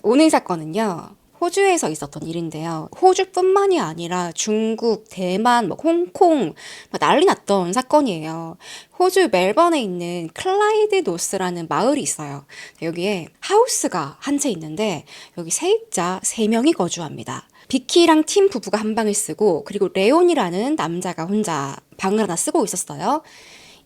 오늘 사건은요. 호주에서 있었던 일인데요. 호주뿐만이 아니라 중국, 대만, 홍콩 난리 났던 사건이에요. 호주 멜번에 있는 클라이드 노스라는 마을이 있어요. 여기에 하우스가 한 채 있는데 여기 세입자 3명이 거주합니다. 비키랑 팀 부부가 한 방을 쓰고 그리고 레온이라는 남자가 혼자 방을 하나 쓰고 있었어요.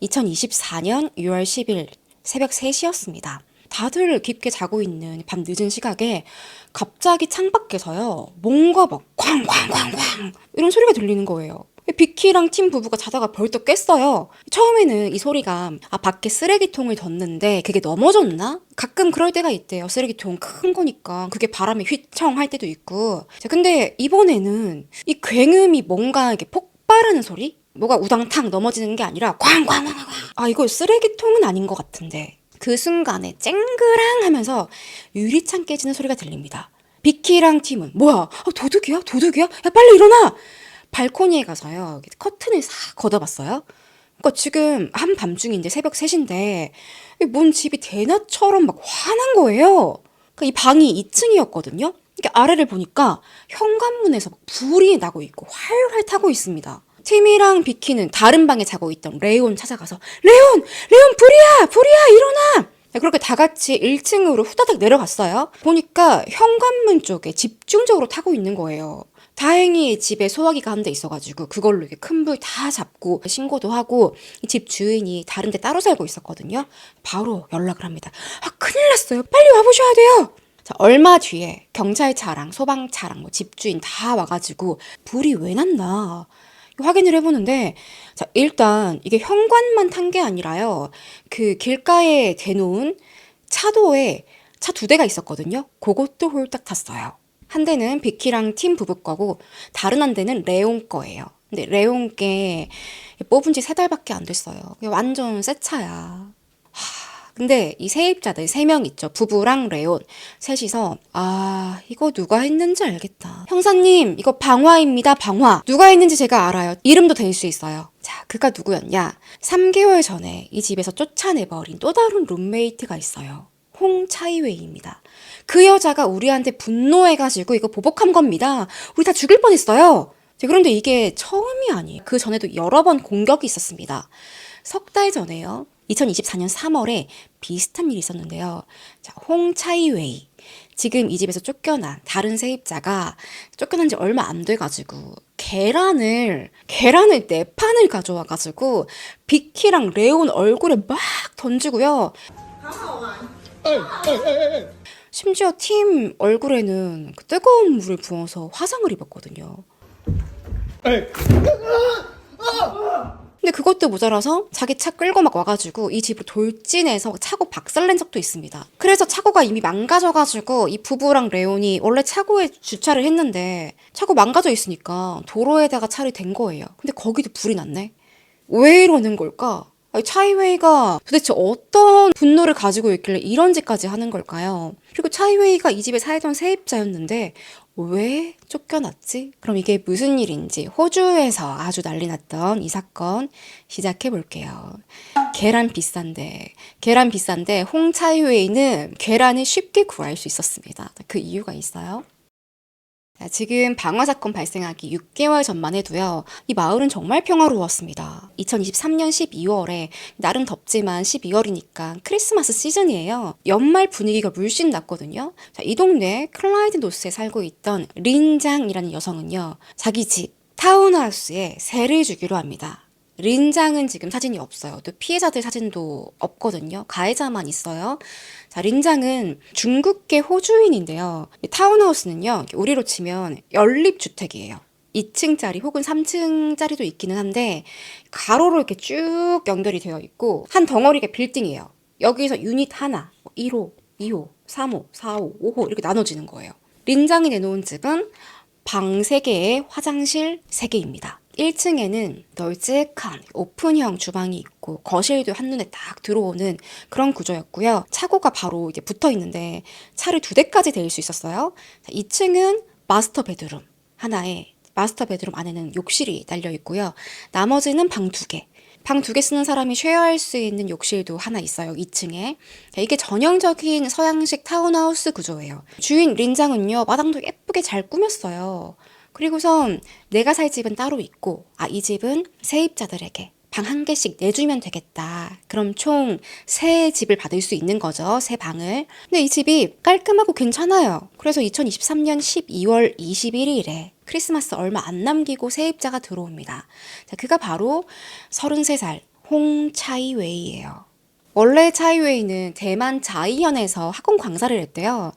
2024년 6월 10일 새벽 3시였습니다. 다들 깊게 자고 있는 밤 늦은 시각에 갑자기 창밖에서요. 뭔가 막 쾅쾅쾅쾅 이런 소리가 들리는 거예요. 비키랑 팀 부부가 자다가 벌떡 깼어요. 처음에는 이 소리가 밖에 쓰레기통을 뒀는데 그게 넘어졌나? 가끔 그럴 때가 있대요. 쓰레기통 큰 거니까 그게 바람에 휘청 할 때도 있고. 자, 근데 이번에는 이 굉음이 뭔가 이렇게 폭발하는 소리? 뭐가 우당탕 넘어지는 게 아니라 쾅쾅쾅쾅. 이거 쓰레기통은 아닌 것 같은데. 그 순간에 쨍그랑 하면서 유리창 깨지는 소리가 들립니다. 비키랑 팀은 뭐야? 도둑이야? 도둑이야? 야 빨리 일어나! 발코니에 가서요. 커튼을 싹 걷어봤어요. 그러니까 지금 한밤중인데 새벽 3시인데 뭔 집이 대낮처럼 막 화난 거예요. 그러니까 이 방이 2층이었거든요. 아래를 보니까 현관문에서 막 불이 나고 있고 활활 타고 있습니다. 팀이랑 비키는 다른 방에 자고 있던 레온 찾아가서 레온! 레온 불이야! 불이야! 일어나! 그렇게 다 같이 1층으로 후다닥 내려갔어요. 보니까 현관문 쪽에 집중적으로 타고 있는 거예요. 다행히 집에 소화기가 한 대 있어가지고 그걸로 이렇게 큰 불 다 잡고 신고도 하고 이 집 주인이 다른 데 따로 살고 있었거든요. 바로 연락을 합니다. 큰일 났어요. 빨리 와보셔야 돼요. 자, 얼마 뒤에 경찰차랑 소방차랑 집주인 다 와가지고 불이 왜 났나 확인을 해보는데, 자, 일단 이게 현관만 탄 게 아니라요. 그 길가에 대놓은 차도에 차 2대가 있었거든요. 그것도 홀딱 탔어요. 한 대는 비키랑 팀 부부 거고 다른 한 대는 레온 거예요. 근데 레온 게 뽑은 지 3달밖에 안 됐어요. 완전 새 차야. 근데 이 세입자들 3명 있죠. 부부랑 레온 셋이서 이거 누가 했는지 알겠다. 형사님 이거 방화입니다. 방화. 누가 했는지 제가 알아요. 이름도 댈 수 있어요. 자, 그가 누구였냐? 3개월 전에 이 집에서 쫓아내버린 또 다른 룸메이트가 있어요. 홍차이웨이입니다. 그 여자가 우리한테 분노해가지고 이거 보복한 겁니다. 우리 다 죽일 뻔했어요. 그런데 이게 처음이 아니에요. 그 전에도 여러 번 공격이 있었습니다. 3달 전에요. 2024년 3월에 비슷한 일이 있었는데요. 자, 홍차이웨이. 지금 이 집에서 쫓겨난 다른 세입자가 쫓겨난 지 얼마 안 돼가지고 계란을 4판을 가져와가지고 비키랑 레온 얼굴에 막 던지고요. 심지어 팀 얼굴에는 그 뜨거운 물을 부어서 화상을 입었거든요. 근데 그것도 모자라서 자기 차 끌고 막 와가지고 이 집으로 돌진해서 차고 박살낸 적도 있습니다. 그래서 차고가 이미 망가져가지고 이 부부랑 레온이 원래 차고에 주차를 했는데 차고 망가져 있으니까 도로에다가 차를 댄 거예요. 근데 거기도 불이 났네. 왜 이러는 걸까? 차이웨이가 도대체 어떤 분노를 가지고 있길래 이런 짓까지 하는 걸까요? 그리고 차이웨이가 이 집에 살던 세입자였는데 왜 쫓겨났지? 그럼 이게 무슨 일인지 호주에서 아주 난리 났던 이 사건 시작해 볼게요. 계란 비싼데 홍차이웨이는 계란을 쉽게 구할 수 있었습니다. 그 이유가 있어요. 지금 방화 사건 발생하기 6개월 전만 해도요. 이 마을은 정말 평화로웠습니다. 2023년 12월에 나름 덥지만 12월이니까 크리스마스 시즌이에요. 연말 분위기가 물씬 났거든요. 자, 이 동네 클라이드 노스에 살고 있던 린장이라는 여성은요. 자기 집 타운하우스에 세를 주기로 합니다. 린장은 지금 사진이 없어요. 또 피해자들 사진도 없거든요. 가해자만 있어요. 자, 린장은 중국계 호주인인데요. 타운하우스는요, 우리로 치면 연립주택이에요. 2층짜리 혹은 3층짜리도 있기는 한데 가로로 이렇게 쭉 연결이 되어 있고 한 덩어리가 빌딩이에요. 여기서 유닛 하나, 1호, 2호, 3호, 4호, 5호 이렇게 나눠지는 거예요. 린장이 내놓은 집은 방 3개에 화장실 3개입니다. 1층에는 널찍한 오픈형 주방이 있고 거실도 한눈에 딱 들어오는 그런 구조였고요. 차고가 바로 이제 붙어 있는데 차를 2대까지 댈 수 있었어요. 2층은 마스터 베드룸 하나에 마스터 베드룸 안에는 욕실이 딸려 있고요. 나머지는 방 2개. 방 2개 쓰는 사람이 쉐어할 수 있는 욕실도 하나 있어요. 2층에. 이게 전형적인 서양식 타운하우스 구조예요. 주인 린장은요, 마당도 예쁘게 잘 꾸몄어요. 그리고선 내가 살 집은 따로 있고, 이 집은 세입자들에게 방 1개씩 내주면 되겠다. 그럼 총 3집을 받을 수 있는 거죠. 3방을. 근데 이 집이 깔끔하고 괜찮아요. 그래서 2023년 12월 21일에 크리스마스 얼마 안 남기고 세입자가 들어옵니다. 자, 그가 바로 33살 홍차이웨이예요. 원래 차이웨이는 대만 자이현에서 학원 강사를 했대요.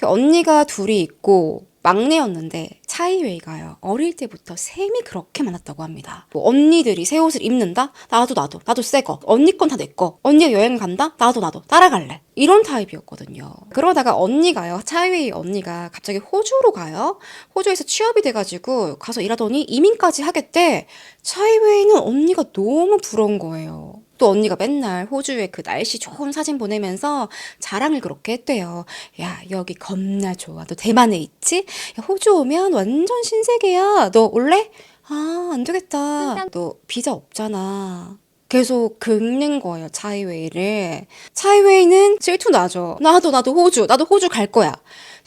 언니가 둘이 있고 막내였는데 차이웨이가요, 어릴 때부터 셈이 그렇게 많았다고 합니다. 뭐 언니들이 새 옷을 입는다? 나도 새 거. 언니 건 다 내 거. 언니가 여행 간다? 나도 따라갈래. 이런 타입이었거든요. 그러다가 언니가요, 차이웨이 언니가 갑자기 호주로 가요. 호주에서 취업이 돼가지고 가서 일하더니 이민까지 하겠대. 차이웨이는 언니가 너무 부러운 거예요. 또 언니가 맨날 호주에 그 날씨 좋은 사진 보내면서 자랑을 그렇게 했대요. 야, 여기 겁나 좋아. 너 대만에 있지? 야, 호주 오면 완전 신세계야. 너 올래? 안 되겠다. 너 비자 없잖아. 계속 긁는 거예요, 차이웨이를. 차이웨이는 질투나죠. 나도 호주 갈 거야.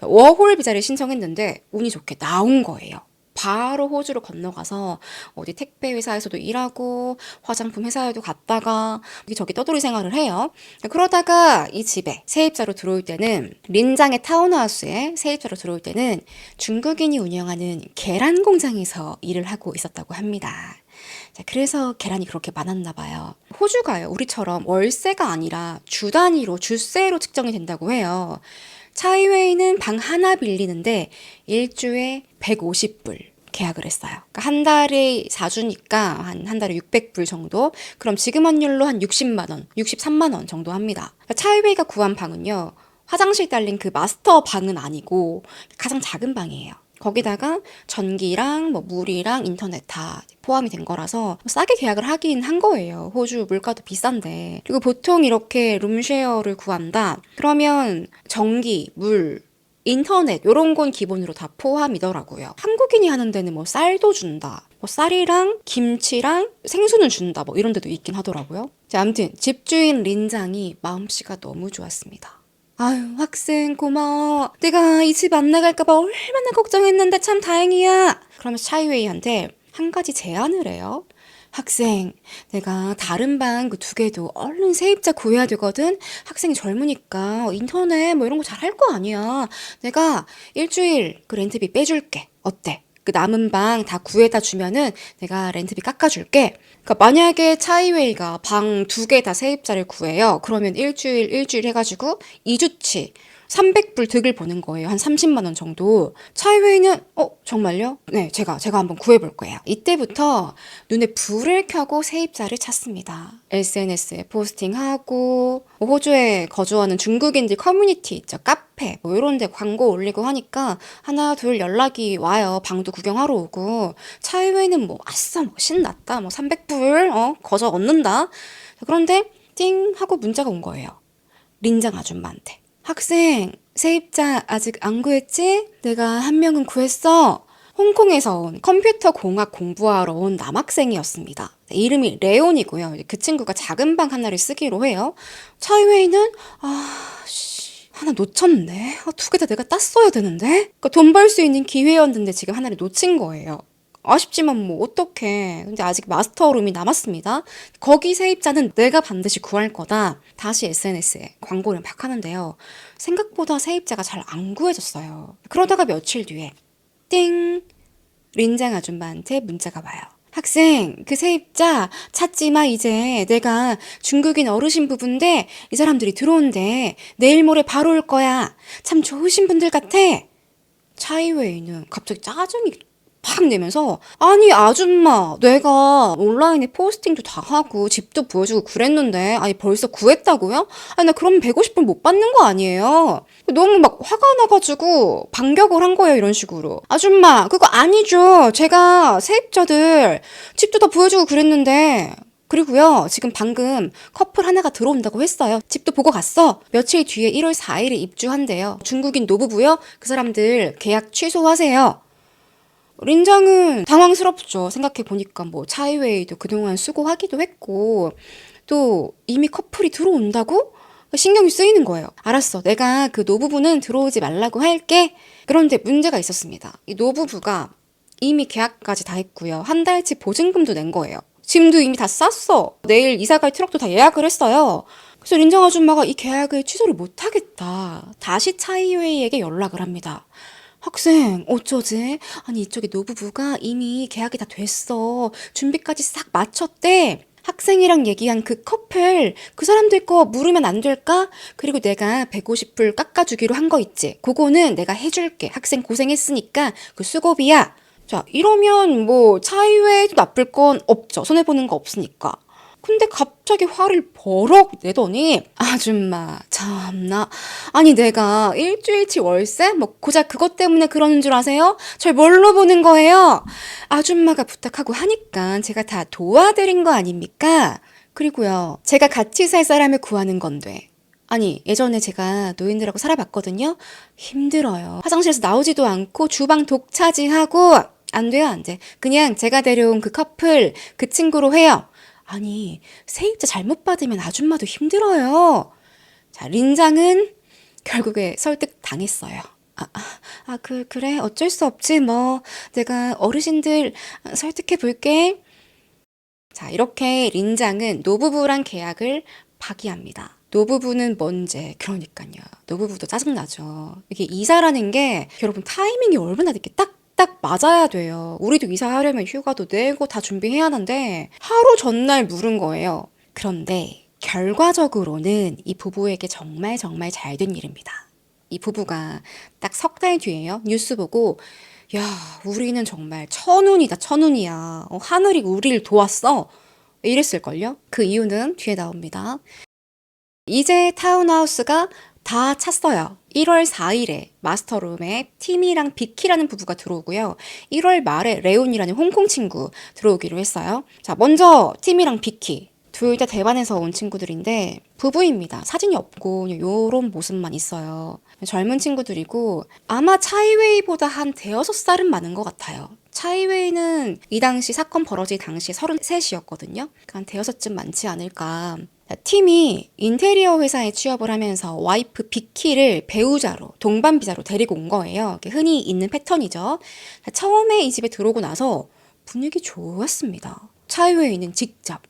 워홀 비자를 신청했는데 운이 좋게 나온 거예요. 바로 호주로 건너가서 어디 택배 회사에서도 일하고 화장품 회사에도 갔다가 여기저기 떠돌이 생활을 해요. 그러다가 이 집에 세입자로 들어올 때는, 린장의 타운하우스에 세입자로 들어올 때는 중국인이 운영하는 계란 공장에서 일을 하고 있었다고 합니다. 자, 그래서 계란이 그렇게 많았나 봐요. 호주가요, 우리처럼 월세가 아니라 주 단위로 주세로 측정이 된다고 해요. 차이웨이는 방 하나 빌리는데 일주에 150불 계약을 했어요. 그러니까 한 달에 4주니까 한 달에 600불 정도? 그럼 지금 환율로 한 60만 원, 63만 원 정도 합니다. 그러니까 차이웨이가 구한 방은요, 화장실 딸린 그 마스터 방은 아니고 가장 작은 방이에요. 거기다가 전기랑 뭐 물이랑 인터넷 다 포함이 된 거라서 싸게 계약을 하긴 한 거예요. 호주 물가도 비싼데. 그리고 보통 이렇게 룸쉐어를 구한다 그러면 전기, 물, 인터넷 이런 건 기본으로 다 포함이더라고요. 한국인이 하는 데는 뭐 쌀도 준다, 뭐 쌀이랑 김치랑 생수는 준다, 뭐 이런 데도 있긴 하더라고요. 자, 아무튼 집주인 린장이 마음씨가 너무 좋았습니다. 아유, 학생 고마워. 내가 이 집 안 나갈까봐 얼마나 걱정했는데 참 다행이야. 그러면서 차이웨이한테 한 가지 제안을 해요. 학생, 내가 다른 방 그 2개도 얼른 세입자 구해야 되거든. 학생이 젊으니까 인터넷 뭐 이런 거 잘 할 거 아니야. 내가 일주일 그 렌트비 빼줄게. 어때? 그 남은 방 다 구해다 주면은 내가 렌트비 깎아줄게. 그러니까 만약에 차이웨이가 방 2개 다 세입자를 구해요. 그러면 일주일 해가지고 2주치 300불 득을 보는 거예요. 한 30만 원 정도. 차이웨이는 정말요? 네, 제가 한번 구해볼 거예요. 이때부터 눈에 불을 켜고 세입자를 찾습니다. SNS에 포스팅하고 호주에 거주하는 중국인들 커뮤니티 있죠. 카페 뭐 이런 데 광고 올리고 하니까 하나 둘 연락이 와요. 방도 구경하러 오고. 차이웨이는 뭐 아싸 뭐 신났다. 뭐 300불 거저 얻는다. 그런데 띵 하고 문자가 온 거예요. 린장 아줌마한테. 학생, 세입자 아직 안 구했지? 내가 한 명은 구했어. 홍콩에서 온 컴퓨터 공학 공부하러 온 남학생이었습니다. 이름이 레온이고요. 그 친구가 작은 방 하나를 쓰기로 해요. 차이웨이는 하나 놓쳤네. 2개 다 내가 땄어야 되는데? 그러니까 돈 벌 수 있는 기회였는데 지금 하나를 놓친 거예요. 아쉽지만 뭐 어떡해. 근데 아직 마스터룸이 남았습니다. 거기 세입자는 내가 반드시 구할 거다. 다시 SNS에 광고를 막 하는데요. 생각보다 세입자가 잘 안 구해졌어요. 그러다가 며칠 뒤에 띵! 린장 아줌마한테 문자가 와요. 학생, 그 세입자 찾지 마 이제. 내가 중국인 어르신 부부인데 이 사람들이 들어온대. 내일 모레 바로 올 거야. 참 좋으신 분들 같아. 차이웨이는 갑자기 짜증이 팍 내면서, 아니 아줌마, 내가 온라인에 포스팅도 다 하고 집도 보여주고 그랬는데 아니 벌써 구했다고요? 아니 나 그러면 150불 못 받는 거 아니에요? 너무 막 화가 나가지고 반격을 한 거예요. 이런 식으로. 아줌마 그거 아니죠. 제가 세입자들 집도 다 보여주고 그랬는데. 그리고요, 지금 방금 커플 하나가 들어온다고 했어요. 집도 보고 갔어. 며칠 뒤에 1월 4일에 입주한대요. 중국인 노부부요. 그 사람들 계약 취소하세요. 린장은 당황스럽죠. 생각해보니까 뭐 차이웨이도 그동안 수고하기도 했고, 또 이미 커플이 들어온다고? 신경이 쓰이는 거예요. 알았어. 내가 그 노부부는 들어오지 말라고 할게. 그런데 문제가 있었습니다. 이 노부부가 이미 계약까지 다 했고요. 한 달치 보증금도 낸 거예요. 짐도 이미 다 쌌어. 내일 이사갈 트럭도 다 예약을 했어요. 그래서 린정 아줌마가 이 계약을 취소를 못하겠다. 다시 차이웨이에게 연락을 합니다. 학생, 어쩌지? 아니, 이쪽에 노부부가 이미 계약이 다 됐어. 준비까지 싹 마쳤대. 학생이랑 얘기한 그 커플, 그 사람들 거 물으면 안 될까? 그리고 내가 150불 깎아주기로 한 거 있지? 그거는 내가 해줄게. 학생 고생했으니까 그 수고비야. 자, 이러면 뭐 차이외에도 나쁠 건 없죠. 손해보는 거 없으니까. 근데 갑자기 화를 버럭 내더니 아줌마 참나 아니 내가 일주일치 월세 뭐 고작 그것 때문에 그러는 줄 아세요? 절 뭘로 보는 거예요? 아줌마가 부탁하고 하니까 제가 다 도와드린 거 아닙니까? 그리고요 제가 같이 살 사람을 구하는 건데 아니 예전에 제가 노인들하고 살아봤거든요. 힘들어요. 화장실에서 나오지도 않고 주방 독차지하고 안 돼요 안 돼. 그냥 제가 데려온 그 커플 그 친구로 해요. 아니, 세입자 잘못 받으면 아줌마도 힘들어요. 자, 린장은 결국에 설득 당했어요. 그래. 어쩔 수 없지, 뭐. 내가 어르신들 설득해 볼게. 자, 이렇게 린장은 노부부랑 계약을 파기합니다. 노부부는 뭔지, 그러니까요. 노부부도 짜증나죠. 이게 이사라는 게 여러분 타이밍이 얼마나 이렇게 딱 맞아야 돼요. 우리도 이사하려면 휴가도 내고 다 준비해야 하는데 하루 전날 물은 거예요. 그런데 결과적으로는 이 부부에게 정말 잘 된 일입니다. 이 부부가 딱 석 달 뒤에요. 뉴스 보고 야 우리는 정말 천운이다 천운이야. 하늘이 우리를 도왔어. 이랬을걸요. 그 이유는 뒤에 나옵니다. 이제 타운하우스가 다 찼어요. 1월 4일에 마스터룸에 티미랑 비키라는 부부가 들어오고요. 1월 말에 레온이라는 홍콩 친구 들어오기로 했어요. 자, 먼저 티미랑 비키. 둘 다 대만에서 온 친구들인데 부부입니다. 사진이 없고 요런 모습만 있어요. 젊은 친구들이고 아마 차이웨이보다 한 대여섯 살은 많은 것 같아요. 차이웨이는 이 당시 사건 벌어질 당시 33이었거든요. 한 대여섯쯤 많지 않을까. 팀이 인테리어 회사에 취업을 하면서 와이프 비키를 배우자로 동반 비자로 데리고 온 거예요. 흔히 있는 패턴이죠. 처음에 이 집에 들어오고 나서 분위기 좋았습니다. 차이웨이는 직접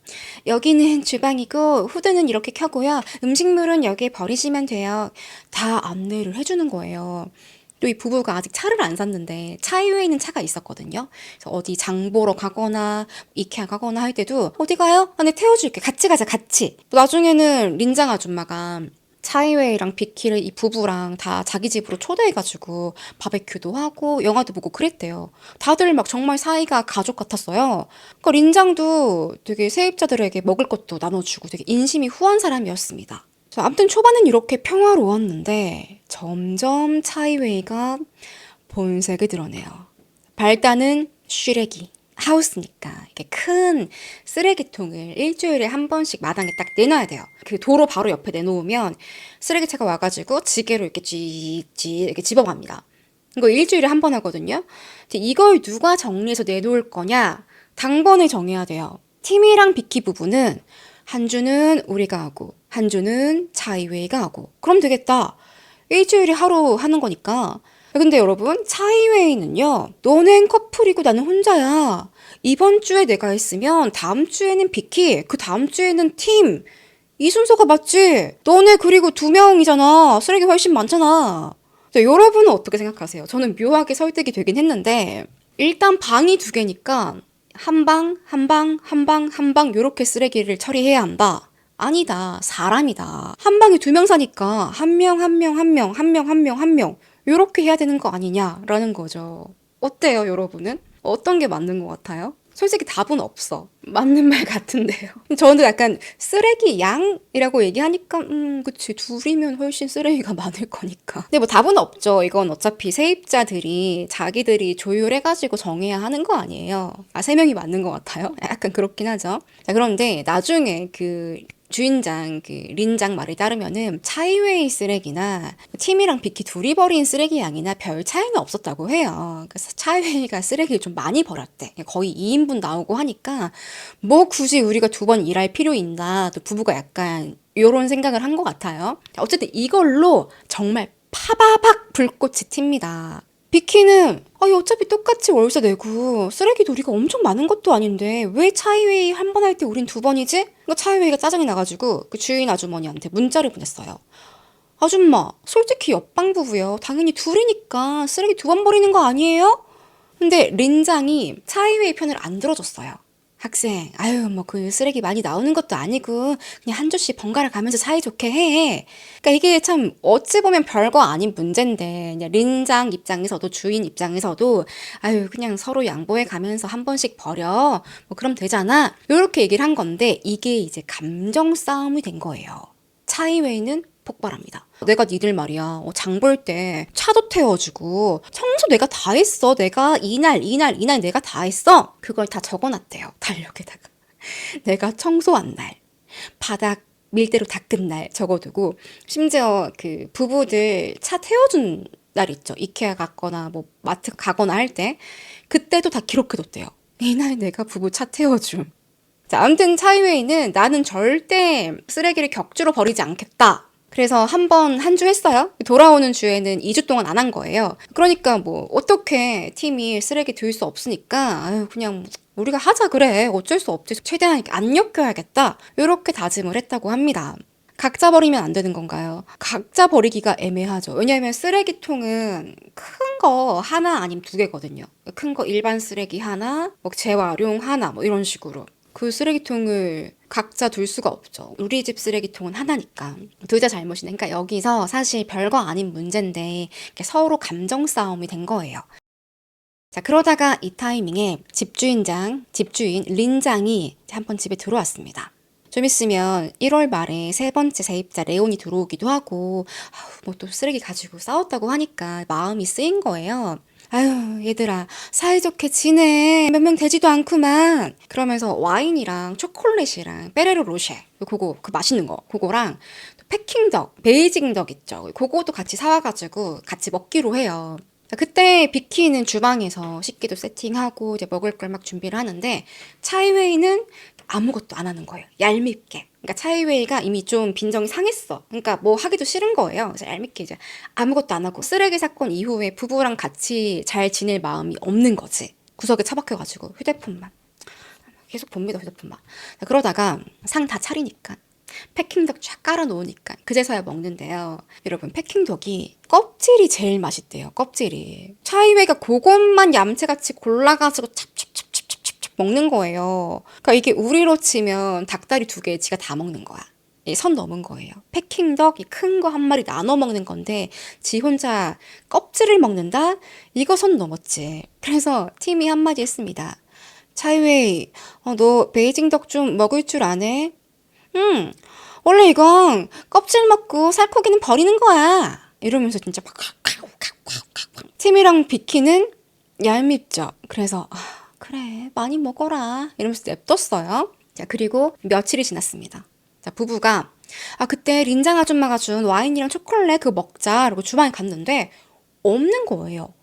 여기는 주방이고 후드는 이렇게 켜고요. 음식물은 여기에 버리시면 돼요. 다 안내를 해주는 거예요. 또 이 부부가 아직 차를 안 샀는데 차이웨이 있는 차가 있었거든요. 그래서 어디 장 보러 가거나 이케아 가거나 할 때도 어디 가요? 아, 네 태워줄게. 같이 가자 같이. 나중에는 린장 아줌마가 차이웨이랑 비키를 이 부부랑 다 자기 집으로 초대해가지고 바베큐도 하고 영화도 보고 그랬대요. 다들 막 정말 사이가 가족 같았어요. 그러니까 린장도 되게 세입자들에게 먹을 것도 나눠주고 되게 인심이 후한 사람이었습니다. 아무튼 초반은 이렇게 평화로웠는데 점점 차이웨이가 본색을 드러내요. 발단은 쓰레기. 하우스니까 이렇게 큰 쓰레기통을 일주일에 한 번씩 마당에 딱 내놔야 돼요. 그 도로 바로 옆에 내놓으면 쓰레기차가 와가지고 지게로 이렇게 찍찍 이렇게 집어갑니다. 이거 일주일에 한 번 하거든요. 이걸 누가 정리해서 내놓을 거냐? 당번을 정해야 돼요. 티미랑 비키 부부는 한 주는 우리가 하고 한 주는 차이웨이가 하고 그럼 되겠다. 일주일에 하루 하는 거니까. 근데 여러분 차이웨이는요. 너넨 커플이고 나는 혼자야. 이번 주에 내가 했으면 다음 주에는 비키, 그 다음 주에는 팀. 이 순서가 맞지? 너네 그리고 2명이잖아. 쓰레기 훨씬 많잖아. 여러분은 어떻게 생각하세요? 저는 묘하게 설득이 되긴 했는데 일단 방이 2개니까 한 방, 한 방, 한 방, 한 방 요렇게 쓰레기를 처리해야 한다. 아니다. 사람이다. 한 방에 2명 사니까 한 명, 한 명, 한 명, 한 명, 한 명, 한 명 요렇게 해야 되는 거 아니냐라는 거죠. 어때요, 여러분은? 어떤 게 맞는 것 같아요? 솔직히 답은 없어. 맞는 말 같은데요. 저는 약간 쓰레기 양이라고 얘기하니까 그치 둘이면 훨씬 쓰레기가 많을 거니까. 근데 뭐 답은 없죠. 이건 어차피 세입자들이 자기들이 조율해가지고 정해야 하는 거 아니에요. 3명이 맞는 것 같아요. 약간 그렇긴 하죠. 자, 그런데 나중에 그 주인장 그 린장 말에 따르면은 차이웨이 쓰레기나 팀이랑 비키 둘이 버린 쓰레기 양이나 별 차이는 없었다고 해요. 그래서 차이웨이가 쓰레기를 좀 많이 버렸대. 거의 2인분 나오고 하니까 뭐 굳이 우리가 2번 일할 필요 있나. 또 부부가 약간 요런 생각을 한 것 같아요. 어쨌든 이걸로 정말 파바박 불꽃이 튑니다. 비키는 어차피 똑같이 월세 내고 쓰레기도 우리가 엄청 많은 것도 아닌데 왜 차이웨이 한 번 할 때 우린 2번이지? 그러니까 차이웨이가 짜증이 나가지고 그 주인 아주머니한테 문자를 보냈어요. 아줌마, 솔직히 옆방 부부요. 당연히 둘이니까 쓰레기 2번 버리는 거 아니에요? 근데 린장이 차이웨이 편을 안 들어줬어요. 학생, 아유, 뭐 그 쓰레기 많이 나오는 것도 아니고 그냥 한 조씩 번갈아 가면서 사이좋게 해. 그러니까 이게 참 어찌 보면 별거 아닌 문제인데 그냥 린장 입장에서도 주인 입장에서도 아유, 그냥 서로 양보해 가면서 한 번씩 버려. 뭐 그럼 되잖아. 이렇게 얘기를 한 건데 이게 이제 감정 싸움이 된 거예요. 차이웨이는 폭발합니다. 내가 니들 말이야 장 볼 때 차도 태워주고 청소 내가 다 했어. 내가 이날 내가 다 했어. 그걸 다 적어놨대요. 달력에다가. 내가 청소한 날, 바닥 밀대로 닦은 날 적어두고 심지어 그 부부들 차 태워준 날 있죠. 이케아 갔거나 뭐 마트 가거나 할 때 그때도 다 기록해뒀대요. 이날 내가 부부 차 태워줌. 자, 아무튼 차이웨이는 나는 절대 쓰레기를 격주로 버리지 않겠다. 그래서 한 주 했어요. 돌아오는 주에는 2주 동안 안 한 거예요. 그러니까 뭐 어떻게 팀이 쓰레기 들일 수 없으니까 아유 그냥 우리가 하자 그래. 어쩔 수 없지. 최대한 안 엮여야겠다. 이렇게 다짐을 했다고 합니다. 각자 버리면 안 되는 건가요? 각자 버리기가 애매하죠. 왜냐하면 쓰레기통은 큰 거 하나 아니면 2개거든요. 큰 거 일반 쓰레기 하나, 뭐 재활용 하나 뭐 이런 식으로. 그 쓰레기통을 각자 둘 수가 없죠. 우리 집 쓰레기통은 하나니까. 둘 다 잘못이네. 그러니까 여기서 사실 별거 아닌 문제인데 서로 감정 싸움이 된 거예요. 자, 그러다가 이 타이밍에 집주인 린장이 한번 집에 들어왔습니다. 좀 있으면 1월 말에 3번째 세입자 레온이 들어오기도 하고 뭐 또 쓰레기 가지고 싸웠다고 하니까 마음이 쓰인 거예요. 아유 얘들아 사이좋게 지내 몇 명 되지도 않구만. 그러면서 와인이랑 초콜릿이랑 페레로 로쉐 그거 그 맛있는 거 그거랑 패킹덕 베이징덕 있죠. 그거도 같이 사와가지고 같이 먹기로 해요. 그때 비키는 주방에서 식기도 세팅하고 이제 먹을 걸 막 준비를 하는데 차이웨이는 아무것도 안 하는 거예요. 얄밉게. 그러니까 차이웨이가 이미 좀 빈정이 상했어. 그러니까 뭐 하기도 싫은 거예요. 그래서 얄밉게 이제 아무것도 안 하고 쓰레기 사건 이후에 부부랑 같이 잘 지낼 마음이 없는 거지. 구석에 처박혀가지고 휴대폰만. 계속 봅니다, 휴대폰만. 그러다가 상 다 차리니까. 패킹덕 쫙 깔아놓으니까 그제서야 먹는데요. 여러분 패킹덕이 껍질이 제일 맛있대요. 껍질이. 차이웨이가 그것만 얌체같이 골라가지고 찹찹찹찹찹찹 먹는 거예요. 그러니까 이게 우리로 치면 닭다리 2개 지가 다 먹는 거야. 선 넘은 거예요. 패킹덕 큰 거 한 마리 나눠 먹는 건데 지 혼자 껍질을 먹는다? 이거 선 넘었지. 그래서 팀이 한마디 했습니다. 차이웨이 너 베이징덕 좀 먹을 줄 아네? 원래 이건 껍질 먹고 살코기는 버리는 거야. 이러면서 진짜 막 팀이랑 비키는 얄밉죠. 그래서 그래 많이 먹어라 이러면서 냅뒀어요. 자 그리고 며칠이 지났습니다. 자 부부가 그때 린장 아줌마가 준 와인이랑 초콜릿 그거 먹자 이러고 주방에 갔는데 없는 거예요.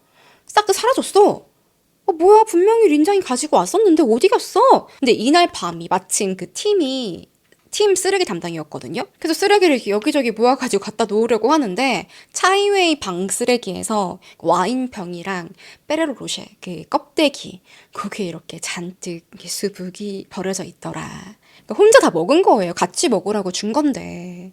싹 다 사라졌어. 뭐야 분명히 린장이 가지고 왔었는데 어디 갔어? 근데 이날 밤이 마침 그 팀 쓰레기 담당이었거든요. 그래서 쓰레기를 이렇게 여기저기 모아가지고 갖다 놓으려고 하는데 차이웨이 방 쓰레기에서 와인병이랑 페레로 로쉐 그 껍데기 그게 이렇게 잔뜩 수북이 버려져 있더라. 그러니까 혼자 다 먹은 거예요. 같이 먹으라고 준 건데.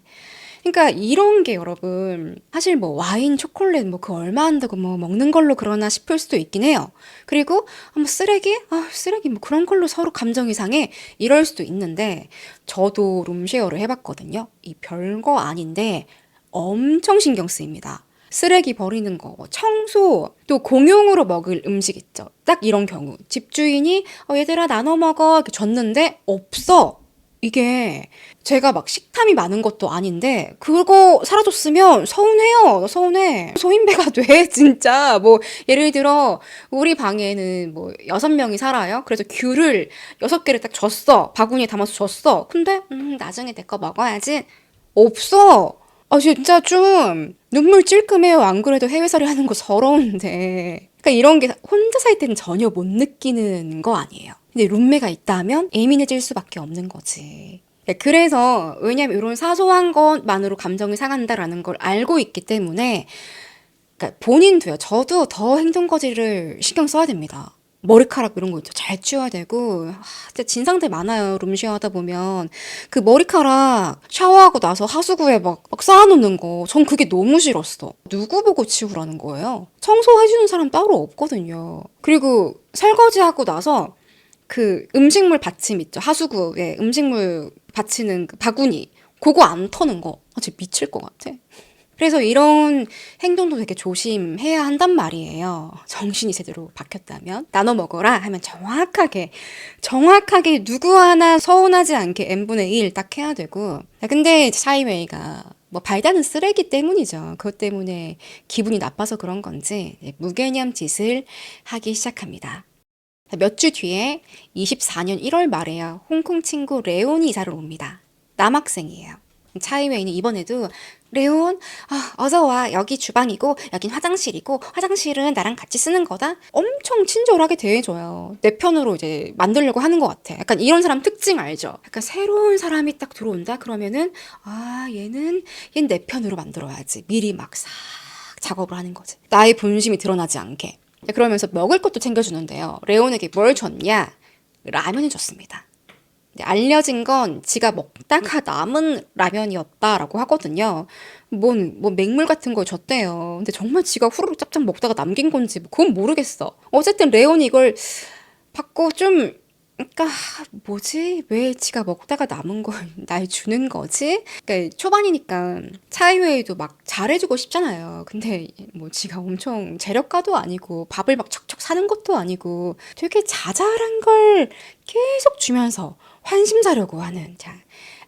그러니까 이런 게 여러분 사실 뭐 와인, 초콜릿 뭐 그 얼마 한다고 뭐 먹는 걸로 그러나 싶을 수도 있긴 해요. 그리고 뭐 쓰레기? 쓰레기 뭐 그런 걸로 서로 감정이 상해 이럴 수도 있는데 저도 룸쉐어를 해봤거든요. 이 별거 아닌데 엄청 신경 쓰입니다. 쓰레기 버리는 거, 청소, 또 공용으로 먹을 음식 있죠. 딱 이런 경우 집주인이 얘들아 나눠 먹어 이렇게 줬는데 없어. 이게 제가 막 식탐이 많은 것도 아닌데 그거 사라졌으면 서운해요. 서운해. 소인배가 돼 진짜. 뭐 예를 들어 우리 방에는 뭐 6명이 살아요. 그래서 귤을 6개를 딱 줬어. 바구니에 담아서 줬어. 근데 나중에 내 거 먹어야지. 없어. 아 진짜 좀 눈물 찔끔해요. 안 그래도 해외살이 하는 거 서러운데. 그러니까 이런 게 혼자 살 때는 전혀 못 느끼는 거 아니에요. 근데 룸메가 있다면 예민해질 수밖에 없는 거지. 그래서 왜냐면 이런 사소한 것만으로 감정이 상한다라는 걸 알고 있기 때문에 그러니까 본인도요. 저도 더 행동거지를 신경 써야 됩니다. 머리카락 이런 거 있죠. 잘 치워야 되고 진짜 진상들 많아요. 룸쉐어 하다 보면 그 머리카락 샤워하고 나서 하수구에 막 쌓아놓는 거 전 그게 너무 싫었어. 누구 보고 치우라는 거예요? 청소해주는 사람 따로 없거든요. 그리고 설거지하고 나서 그 음식물 받침 있죠. 하수구에 음식물 받치는 그 바구니 그거 안 터는 거 진짜 미칠 것 같아. 그래서 이런 행동도 되게 조심해야 한단 말이에요. 정신이 제대로 박혔다면. 나눠 먹어라 하면 정확하게 누구 하나 서운하지 않게 n분의 1 딱 해야 되고. 근데 차이웨이가 뭐 발단은 쓰레기 때문이죠. 그것 때문에 기분이 나빠서 그런 건지 무개념 짓을 하기 시작합니다. 몇 주 뒤에 24년 1월 말에요. 홍콩 친구 레온이 이사를 옵니다. 남학생이에요. 차이웨이는 이번에도 레온, 어서 와. 여기 주방이고 여긴 화장실이고 화장실은 나랑 같이 쓰는 거다. 엄청 친절하게 대해줘요. 내 편으로 이제 만들려고 하는 것 같아. 약간 이런 사람 특징 알죠? 약간 새로운 사람이 딱 들어온다 그러면은 얘는 내 편으로 만들어야지. 미리 막 싹 작업을 하는 거지. 나의 본심이 드러나지 않게. 그러면서 먹을 것도 챙겨주는데요. 레온에게 뭘 줬냐? 라면을 줬습니다. 알려진 건 지가 먹다가 남은 라면이었다라고 하거든요. 뭐 맹물 같은 걸 줬대요. 근데 정말 지가 후루룩 짭짭 먹다가 남긴 건지 그건 모르겠어. 어쨌든 레온이 이걸 받고 좀 그러니까 뭐지? 왜 지가 먹다가 남은 걸 날 주는 거지? 그러니까 초반이니까 차이웨이도 막 잘해주고 싶잖아요. 근데 뭐 지가 엄청 재력가도 아니고 밥을 막 척척 사는 것도 아니고 되게 자잘한 걸 계속 주면서 환심 사려고 하는 자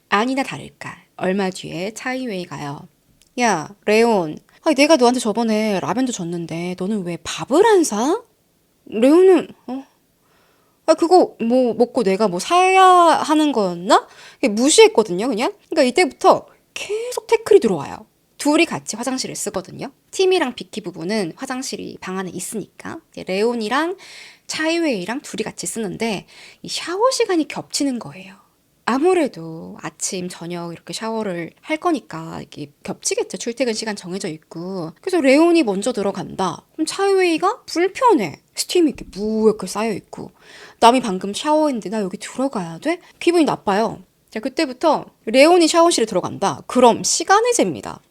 아니나 다를까 얼마 뒤에 차이웨이가요. 야 레온, 내가 너한테 저번에 라면도 줬는데 너는 왜 밥을 안 사? 레온은 그거 뭐 먹고 내가 뭐 사야 하는 거였나? 무시했거든요, 그냥. 그러니까 이때부터 계속 태클이 들어와요. 둘이 같이 화장실을 쓰거든요. 팀이랑 비키 부부는 화장실이 방 안에 있으니까 이제 레온이랑 차이웨이랑 둘이 같이 쓰는데 이 샤워 시간이 겹치는 거예요. 아무래도 아침, 저녁 이렇게 샤워를 할 거니까 이게 겹치겠죠. 출퇴근 시간 정해져 있고. 그래서 레온이 먼저 들어간다. 그럼 차이웨이가 불편해. 스팀이 이렇게 무역게 쌓여 있고. 남이 방금 샤워했는데 나 여기 들어가야 돼? 기분이 나빠요. 자, 그때부터 레온이 샤워실에 들어간다. 그럼 시간을 잽니다.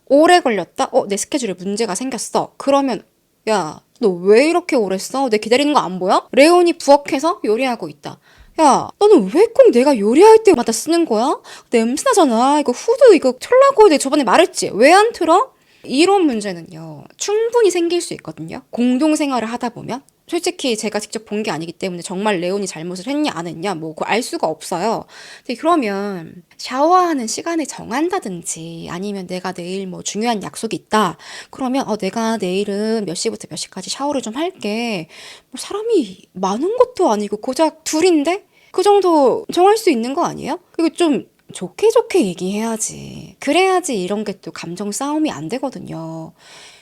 오래 걸렸다? 내 스케줄에 문제가 생겼어. 그러면 야, 너 왜 이렇게 오래 써? 내 기다리는 거 안 보여? 레온이 부엌에서 요리하고 있다. 야, 너는 왜 꼭 내가 요리할 때마다 쓰는 거야? 냄새 나잖아. 이거 후드 이거 틀라고 내가 저번에 말했지. 왜 안 틀어? 이런 문제는요, 충분히 생길 수 있거든요. 공동생활을 하다 보면. 솔직히 제가 직접 본 게 아니기 때문에 정말 레온이 잘못을 했냐 안 했냐 뭐 그거 알 수가 없어요. 근데 그러면 샤워하는 시간을 정한다든지 아니면 내가 내일 뭐 중요한 약속이 있다. 그러면 내가 내일은 몇 시부터 몇 시까지 샤워를 좀 할게. 뭐 사람이 많은 것도 아니고 고작 둘인데 그 정도 정할 수 있는 거 아니에요? 그리고 좀 좋게 좋게 얘기해야지. 그래야지 이런 게 또 감정 싸움이 안 되거든요.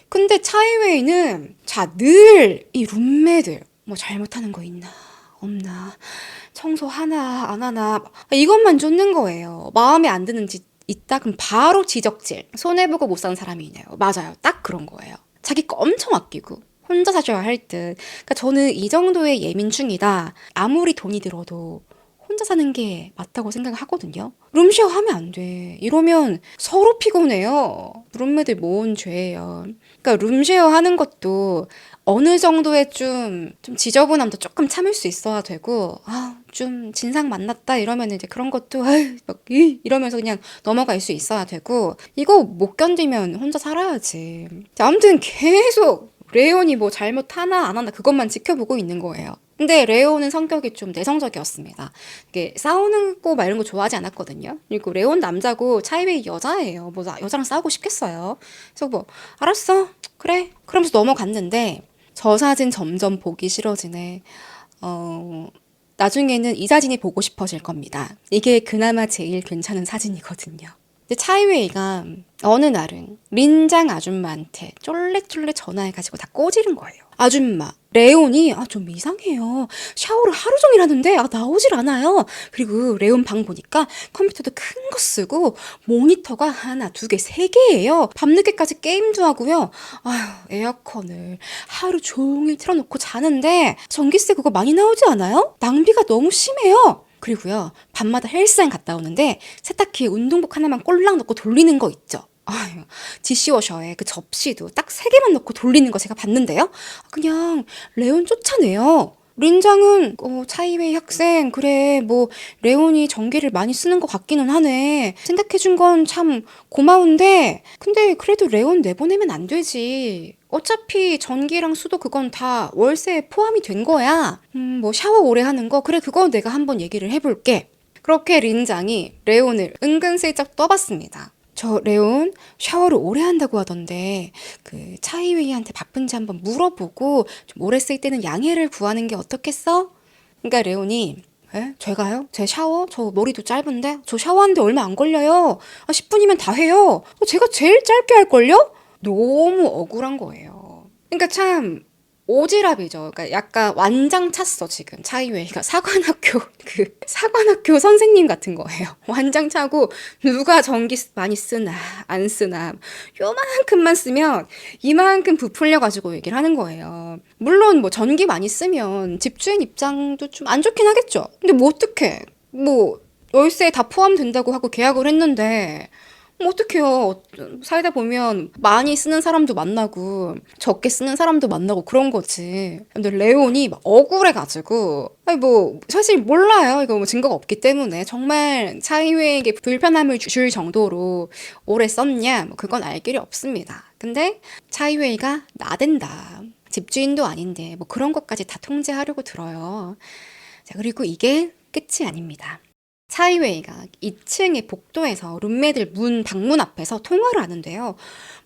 근데 차이웨이는 늘 이 룸메들 뭐 잘못하는 거 있나 없나 청소 하나 안 하나 이것만 쫓는 거예요. 마음에 안 드는 짓 있다 그럼 바로 지적질. 손해보고 못 사는 사람이네요. 맞아요. 딱 그런 거예요. 자기 거 엄청 아끼고 혼자 사셔야 할 듯. 그러니까 저는 이 정도의 예민충이다. 아무리 돈이 들어도 혼자 사는 게 맞다고 생각하거든요. 룸쉐어 하면 안 돼. 이러면 서로 피곤해요. 룸메들 모은 죄예요. 그러니까 룸쉐어 하는 것도 어느 정도의 좀 지저분함도 조금 참을 수 있어야 되고, 좀 진상 만났다 이러면 이제 그런 것도, 이러면서 그냥 넘어갈 수 있어야 되고, 이거 못 견디면 혼자 살아야지. 아무튼 계속 레온이 뭐 잘못하나 안 하나 그것만 지켜보고 있는 거예요. 근데 레온은 성격이 좀 내성적이었습니다. 이게 싸우는 거 막 이런 거 좋아하지 않았거든요. 그리고 레온 남자고 차이웨이 여자예요. 뭐 여자랑 싸우고 싶겠어요. 그래서 뭐 알았어, 그래, 그러면서 넘어갔는데 저 사진 점점 보기 싫어지네. 어, 나중에는 이 사진이 보고 싶어질 겁니다. 이게 그나마 제일 괜찮은 사진이거든요. 근데 차이웨이가 어느 날은 린장 아줌마한테 쫄래쫄래 전화해가지고 다 꼬지른 거예요. 아줌마, 레온이 좀 이상해요. 샤워를 하루 종일 하는데 나오질 않아요. 그리고 레온 방 보니까 컴퓨터도 큰 거 쓰고 모니터가 하나, 두 개, 세 개예요. 밤늦게까지 게임도 하고요. 아휴, 에어컨을 하루 종일 틀어놓고 자는데 전기세 그거 많이 나오지 않아요? 낭비가 너무 심해요. 그리고요, 밤마다 헬스장 갔다 오는데 세탁기에 운동복 하나만 꼴랑 넣고 돌리는 거 있죠. 아유, 디시워셔에 그 접시도 딱 3개만 넣고 돌리는 거 제가 봤는데요. 그냥 레온 쫓아내요. 린장은 차이웨이 학생, 그래 뭐 레온이 전기를 많이 쓰는 것 같기는 하네. 생각해준 건 참 고마운데 근데 그래도 레온 내보내면 안 되지. 어차피 전기랑 수도 그건 다 월세에 포함이 된 거야. 뭐 샤워 오래 하는 거, 그래 그거 내가 한번 얘기를 해볼게. 그렇게 린장이 레온을 은근슬쩍 떠봤습니다. 저 레온 샤워를 오래 한다고 하던데 그 차이웨이한테 바쁜지 한번 물어보고 좀 오래 쓸 때는 양해를 구하는 게 어떻겠어? 그러니까 레온이 제가요? 제 샤워? 저 머리도 짧은데? 저 샤워하는데 얼마 안 걸려요. 10분이면 다 해요. 제가 제일 짧게 할걸요? 너무 억울한 거예요. 그러니까 참 오지랖이죠. 그러니까 약간 완장 찼어 지금 차이웨이가. 사관학교 선생님 같은 거예요. 완장 차고 누가 전기 많이 쓰나 안 쓰나 요만큼만 쓰면 이만큼 부풀려 가지고 얘기를 하는 거예요. 물론 뭐 전기 많이 쓰면 집주인 입장도 좀 안 좋긴 하겠죠. 근데 뭐 어떡해. 뭐 월세에 다 포함된다고 하고 계약을 했는데 뭐 어떡해요. 살다 보면 많이 쓰는 사람도 만나고 적게 쓰는 사람도 만나고 그런 거지. 근데 레온이 막 억울해가지고 아니 뭐 사실 몰라요. 이거 뭐 증거가 없기 때문에 정말 차이웨이에게 불편함을 줄 정도로 오래 썼냐 뭐 그건 알 길이 없습니다. 근데 차이웨이가 나댄다. 집주인도 아닌데 뭐 그런 것까지 다 통제하려고 들어요. 자, 그리고 이게 끝이 아닙니다. 차이웨이가 2층의 복도에서 룸메들 방문 앞에서 통화를 하는데요.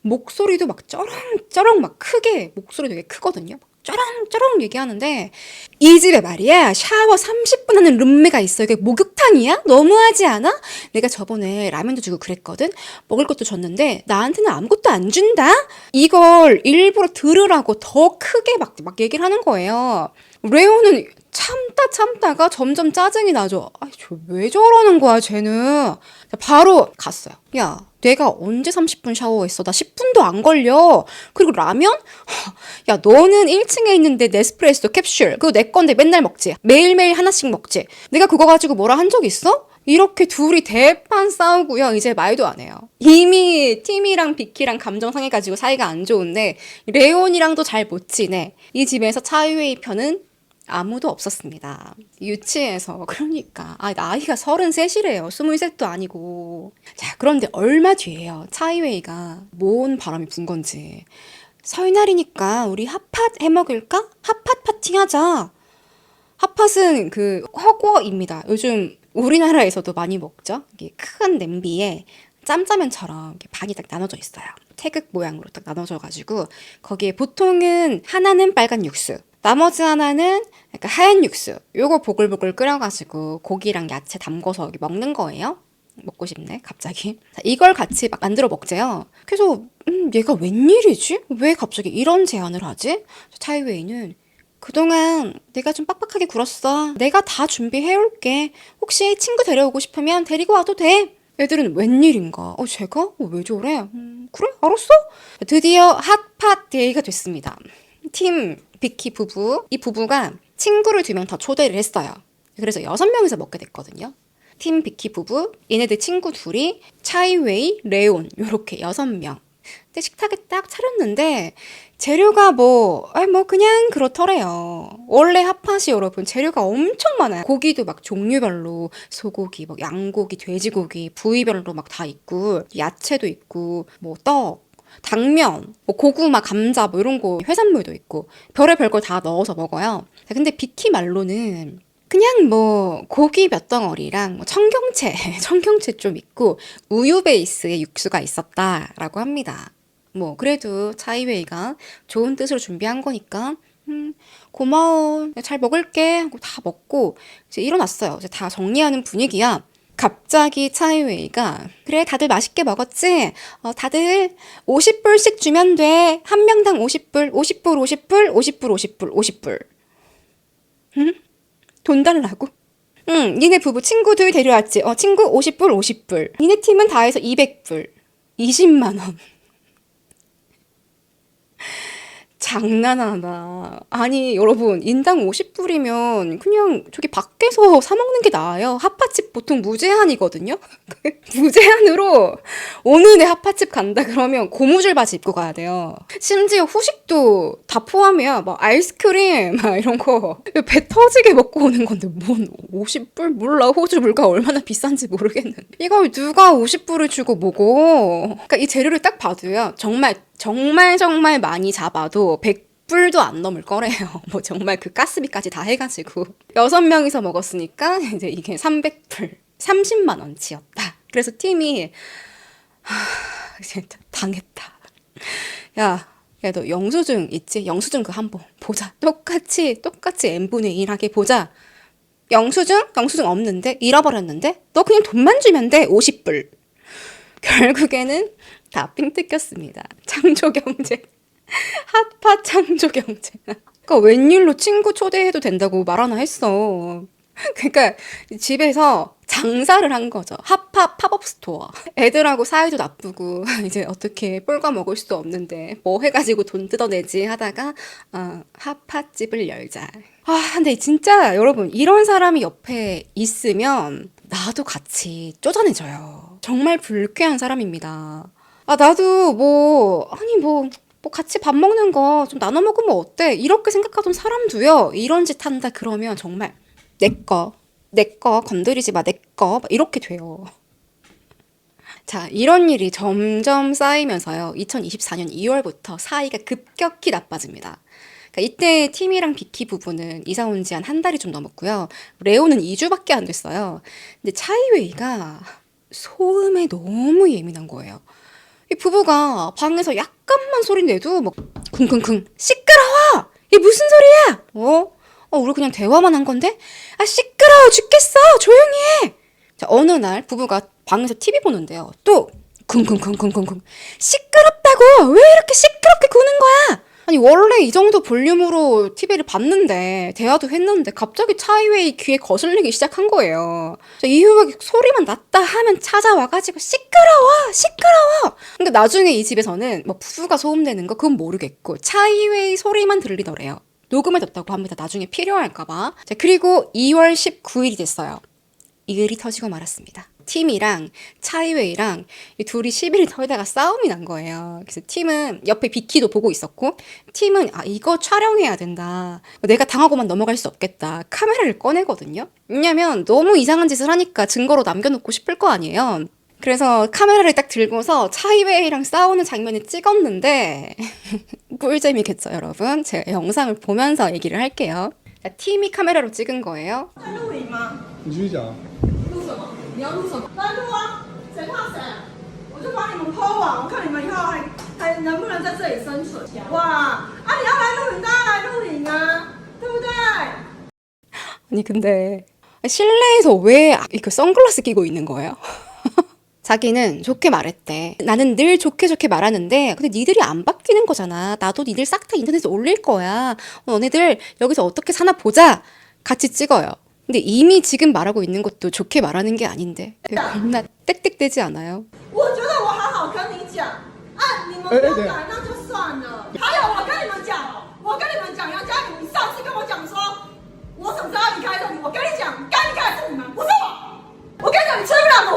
목소리도 막 쩌렁쩌렁 막 크게, 목소리 되게 크거든요. 쩌렁쩌렁 얘기하는데 이 집에 말이야 샤워 30분 하는 룸메가 있어. 이게 목욕탕이야? 너무하지 않아? 내가 저번에 라면도 주고 그랬거든. 먹을 것도 줬는데 나한테는 아무것도 안 준다? 이걸 일부러 들으라고 더 크게 막 얘기를 하는 거예요. 레오는 참다가 점점 짜증이 나죠. 저 왜 저러는 거야, 쟤는. 바로 갔어요. 야, 내가 언제 30분 샤워했어? 나 10분도 안 걸려. 그리고 라면? 야, 너는 1층에 있는데 네스프레소 캡슐. 그거 내 건데 맨날 먹지. 매일매일 하나씩 먹지. 내가 그거 가지고 뭐라 한 적 있어? 이렇게 둘이 대판 싸우고요. 이제 말도 안 해요. 이미 팀이랑 비키랑 감정 상해가지고 사이가 안 좋은데 레온이랑도 잘 못 지내. 이 집에서 차이웨이 편은 아무도 없었습니다. 유치해서. 그러니까 나이가 33이래요. 23도 아니고. 자, 그런데 얼마 뒤에요. 차이웨이가 뭔 바람이 분 건지 설날이니까 우리 핫팟 해먹을까? 핫팟 파티 하자. 핫팟은 그 허거입니다. 요즘 우리나라에서도 많이 먹죠. 이게 큰 냄비에 짬짜면처럼 이렇게 반이 딱 나눠져 있어요. 태극 모양으로 딱 나눠져가지고 거기에 보통은 하나는 빨간 육수, 나머지 하나는 약간 하얀 육수. 요거 보글보글 끓여가지고 고기랑 야채 담궈서 먹는 거예요. 먹고 싶네, 갑자기. 자, 이걸 같이 막 만들어 먹재요. 그래서 얘가 웬일이지? 왜 갑자기 이런 제안을 하지? 차이웨이는 그동안 내가 좀 빡빡하게 굴었어. 내가 다 준비해올게. 혹시 친구 데려오고 싶으면 데리고 와도 돼. 애들은 웬일인가? 제가? 왜 저래? 그래? 알았어? 드디어 핫팟 데이가 됐습니다. 팀 비키 부부, 이 부부가 친구를 2명 더 초대를 했어요. 그래서 6명이서 먹게 됐거든요. 팀 비키 부부, 얘네들 친구 둘이, 차이웨이, 레온 요렇게 6명. 근데 식탁에 딱 차렸는데 재료가 뭐 그냥 그렇더래요. 원래 핫팟이 여러분 재료가 엄청 많아요. 고기도 막 종류별로 소고기, 뭐 양고기, 돼지고기 부위별로 막 다 있고 야채도 있고 뭐 떡, 당면, 뭐 고구마, 감자 뭐 이런 거 해산물도 있고 별의별 걸 다 넣어서 먹어요. 근데 비키 말로는 그냥 뭐 고기 몇 덩어리랑 뭐 청경채, 청경채 좀 있고 우유 베이스의 육수가 있었다라고 합니다. 뭐 그래도 차이웨이가 좋은 뜻으로 준비한 거니까 고마워, 잘 먹을게 하고 다 먹고 이제 일어났어요. 이제 다 정리하는 분위기야. 갑자기 차이웨이가 그래 다들 맛있게 먹었지? 다들 50불씩 주면 돼. 한 명당 50불, 50불, 50불, 50불, 50불, 50불. 응? 돈 달라고? 응, 니네 부부 친구들 데려왔지? 친구 50불, 50불. 니네 팀은 다 해서 200불. 20만 원. 장난하나. 아니, 여러분, 인당 50불이면 그냥 저기 밖에서 사 먹는 게 나아요. 핫팟집 보통 무제한이거든요? 무제한으로 오늘의 핫팟집 간다 그러면 고무줄 바지 입고 가야 돼요. 심지어 후식도 다 포함이야. 막 아이스크림, 막 이런 거. 배 터지게 먹고 오는 건데, 뭔 50불? 몰라. 호주 물가 얼마나 비싼지 모르겠는데. 이걸 누가 50불을 주고 먹어? 그러니까 이 재료를 딱 봐도요. 정말 많이 잡아도 100불도 안 넘을 거래요. 뭐 정말 그 가스비까지 다 해가지고 6명이서 먹었으니까 이제 이게 300불, 30만 원치였다. 그래서 팀이 진짜 당했다. 야, 너 영수증 있지? 영수증 그 한번 보자. 똑같이 n분의 1 하게 보자. 영수증 없는데? 잃어버렸는데? 너 그냥 돈만 주면 돼. 50불. 결국에는 다 삥 뜯겼습니다. 창조경제. 핫팟 창조경제. 그러니까 웬일로 친구 초대해도 된다고 말 하나 했어. 그러니까 집에서 장사를 한 거죠. 핫팟 팝업 스토어. 애들하고 사이도 나쁘고 이제 어떻게 뿔과 먹을 수도 없는데 뭐 해가지고 돈 뜯어내지 하다가 핫팟집을 열자. 근데 진짜 여러분 이런 사람이 옆에 있으면 나도 같이 쪼잔해져요. 정말 불쾌한 사람입니다. 나도 뭐 같이 밥 먹는 거 좀 나눠 먹으면 어때? 이렇게 생각하던 사람도요. 이런 짓 한다 그러면 정말 내 거 건드리지 마, 내 거 이렇게 돼요. 자, 이런 일이 점점 쌓이면서요. 2024년 2월부터 사이가 급격히 나빠집니다. 그러니까 이때 팀이랑 비키 부부는 이사 온 지 한 달이 좀 넘었고요. 레오는 2주밖에 안 됐어요. 근데 차이웨이가 소음에 너무 예민한 거예요. 이 부부가 방에서 약간만 소리 내도 막 쿵쿵쿵 시끄러워! 이게 무슨 소리야? 우리 그냥 대화만 한 건데? 시끄러워 죽겠어! 조용히 해! 자, 어느 날 부부가 방에서 TV 보는데요. 또 쿵쿵쿵쿵쿵쿵 시끄럽다고! 왜 이렇게 시끄럽게 구는 거야? 아니 원래 이 정도 볼륨으로 TV를 봤는데 대화도 했는데 갑자기 차이웨이 귀에 거슬리기 시작한 거예요. 이후에 소리만 났다 하면 찾아와가지고 시끄러워. 근데 나중에 이 집에서는 뭐 부부가 소음내는 거 그건 모르겠고 차이웨이 소리만 들리더래요. 녹음해뒀다고 합니다. 나중에 필요할까봐. 자, 그리고 2월 19일이 됐어요. 일이 터지고 말았습니다. 팀이랑 차이웨이랑 이 둘이 시비를 털다가 싸움이 난 거예요. 그래서 팀은 옆에 비키도 보고 있었고 팀은 이거 촬영해야 된다. 내가 당하고만 넘어갈 수 없겠다. 카메라를 꺼내거든요. 왜냐면 너무 이상한 짓을 하니까 증거로 남겨놓고 싶을 거 아니에요. 그래서 카메라를 딱 들고서 차이웨이랑 싸우는 장면을 찍었는데 꿀잼이겠죠, 여러분? 제가 영상을 보면서 얘기를 할게요. 자, 팀이 카메라로 찍은 거예요. 你继续讲。录什么？你要录什么？来录啊！谁怕谁？我就把你们抛网，我看你们以后还能不能在这里生存？哇！你要来录影，大家来录影啊，对不对？ 아니 근데 실내에서 왜 이거 선글라스 끼고 있는 거예요? 자기는 좋게 말했대. 나는 늘 좋게 말하는데 근데 니들이 안 바뀌는 거잖아. 나도 니들 싹 다 인터넷에 올릴 거야. 너네들 여기서 어떻게 사나 보자. 같이 찍어요. 근데 이미 지금 말하고 있는 것도 좋게 말하는 게 아닌데 겁나 땡땡대지 않아요? 我觉得我好好跟你讲你们不改那就算了。还有，我跟你们讲，杨佳玲，你上次跟我讲说，我什么时候要离开这里？我跟你讲，该离开的是你们，不是我。我跟你讲，你吃不了。